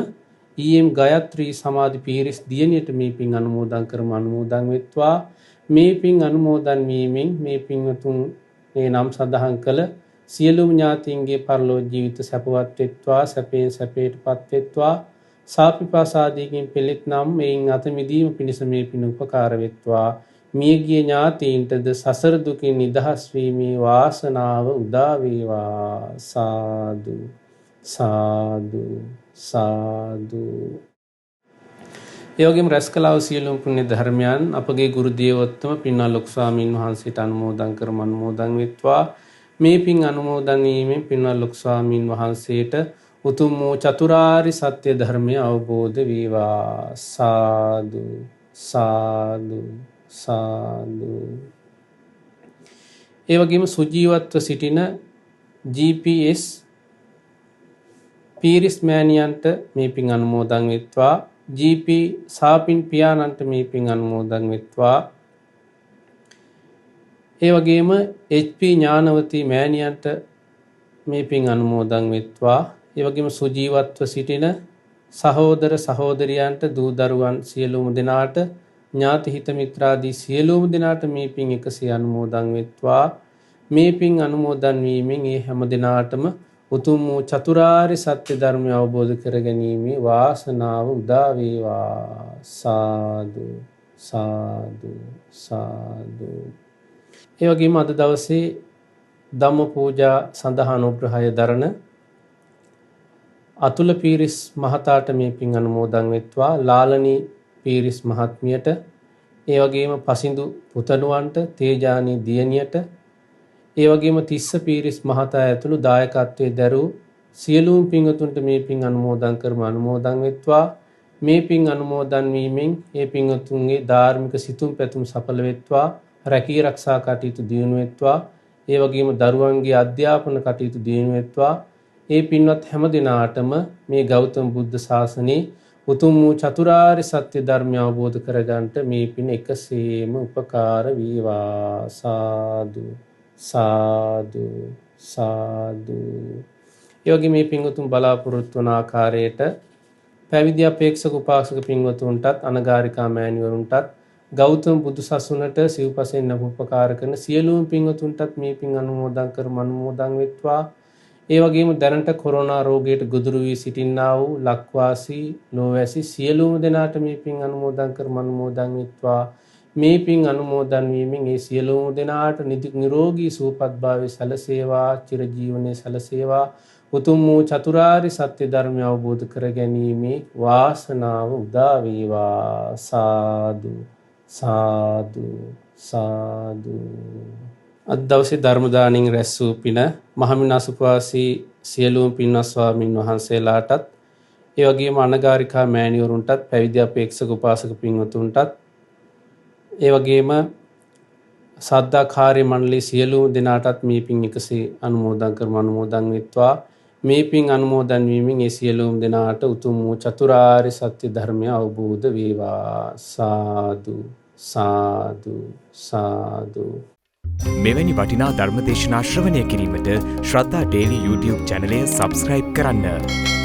EM ගයත්‍රී සමාධි පීරිස් දියණියට මේ පින් අනුමෝදන් වෙත්වා. මේ පින් අනුමෝදන් වීමෙන් මේ පින්වතුන් මේ නම් සඳහන් කළ සියලුම ඥාතීන්ගේ පරලෝ ජීවිත සැපවත් වෙත්වා, සැපයෙන් සැපයටපත් වෙත්වා. සාපිපාසාදීකින් පෙළෙත් නම් මේන් අත මිදීම පිණිස මේ පින් උපකාර වෙත්වා. මියගිය ඥාතීන්ටද සසර දුකින් නිදහස් වීමේ වාසනාව උදා වේවා. සාදු සාදු සාදු. ඒ වගේම රැස් කළා වූ සියලුම පුණ්‍ය ධර්මයන් අපගේ ගුරු දේවෝත්තම පින්වත් ලොකු ස්වාමීන් වහන්සේට අනුමෝදන් වෙත්වා. මේ පින් අනුමෝදන් වීමෙන් පින්වත් ලොකු ස්වාමීන් වහන්සේට උතුම් වූ චතුරාර්ය සත්‍ය ධර්මය අවබෝධ වේවා. සාදු සාදු සාදු. ඒ වගේම සුජීවත්ව සිටින GPS පීරිස් මෑණියන්ට මේ පින් අනුමෝදන් වෙත්වා. GP සාපින් පියාණන්ට මේ පින් අනුමෝදන් වෙත්වා. ඒ වගේම HP ඥානවතී මෑණියන්ට මේ පින් අනුමෝදන් වෙත්වා. ඒ වගේම සුජීවත්ව සිටින සහෝදර සහෝදරියන්ට, දූ දරුවන් සියලුම දෙනාට, ඥාති හිත මිත්‍රාදී සියලුම දෙනාට මේ පින් එකසේ අනුමෝදන් වෙත්වා. මේ පින් අනුමෝදන් වීමෙන් ඒ හැම දෙනාටම උතුම් වූ චතුරාර්ය සත්‍ය ධර්මය අවබෝධ කරගැනීමේ වාසනාව උදා වේවා. සාදු සාදු සාදු. ඒ වගේම අද දවසේ ධම්ම පූජා සඳහා අනුග්‍රහය දරන අතුල පීරිස් මහතාට මේ පින් අනුමෝදන් වෙත්වා. ලාලනී පීරිස් මහත්මියට, ඒ වගේම පසිඳු පුතණුවන්ට, තේජානී දියණියට, ඒ වගේම තිස්ස පීරිස් මහතා ඇතුළු දායකත්වයේ දරූ සියලුම පින්වතුන්ට මේ පින් අනුමෝදන් කරම අනුමෝදන් වෙත්වා. මේ පින් අනුමෝදන් වීමෙන් ඒ පින්වතුන්ගේ ධාර්මික සිතුම් පැතුම් සඵල වෙත්වා. රැකී ආරක්ෂා කටයුතු දියුණු වෙත්වා. ඒ වගේම දරුවන්ගේ අධ්‍යාපන කටයුතු දියුණු වෙත්වා. ඒ පින්වත් හැම දිනාටම මේ ගෞතම බුද්ධ ශාසනයේ උතුම් වූ චතුරාර්ය සත්‍ය ධර්මය අවබෝධ කරගන්නට මේ පින් එකසේම උපකාර වේවා. සාදු සාදු සාදු. ඒ වගේ මේ පින්වතුන් බලාපොරොත්තු වන ආකාරයට පැවිදි අපේක්ෂක උපාසක පින්වතුන්ටත්, අනගාരികා මෑණිවරුන්ටත්, ගෞතම බුදු සසුනට සිව්පසෙන් උපකාර කරන සියලුම පින්වතුන්ටත් මේ පින් අනුමෝදන් කරම අනුමෝදන් වෙත්වා. ඒ වගේම දැනට කොරෝනා රෝගයට ගොදුරු වී සිටින්නා වූ ලක්වාසී ලෝවැසි සියලුම දෙනාට මේ පින් අනුමෝදන් කරම අනුමෝදන් වෙත්වා. මේ පින් අනුමෝදන් වීමෙන් ඒ සියලුම දෙනාට නිරෝගී සුවපත් භාවය සැලසේවා, චිරජීවනයේ සැලසේවා. උතුම් වූ චතුරාර්ය සත්‍ය ධර්මය අවබෝධ කර ගැනීමේ වාසනාව උදා වේවා. සාදු සාදු සාදු. අද දවසේ ධර්ම දාණයෙන් රැස් වූ පින මහමිනාසුපවාසී සියලුම පින්වත් ස්වාමින් වහන්සේලාටත්, ඒ වගේම අනගාരികා මෑණිවරුන්ටත්, පැවිදි අපේක්ෂක උපාසක පින්වතුන්ටත්, ඒ වගේම සද්ධා කාර්ය මණ්ඩලයේ සියලුම දෙනාටත් මේ පින් එකසේ අනුමෝදන් කරමු අනුමෝදන් වෙත්වා. මේ පින් අනුමෝදන් වීමෙන් ඒ සියලුම දෙනාට උතුම් වූ චතුරාර්ය සත්‍ය ධර්මය අවබෝධ වේවා. සාදු සාදු සාදු. මෙවැනි වටිනා ධර්ම දේශනා ශ්‍රවණය කිරීමට ශ්‍රද්ධා ඩේලි YouTube චැනලය සබස්ක්‍රයිබ් කරන්න.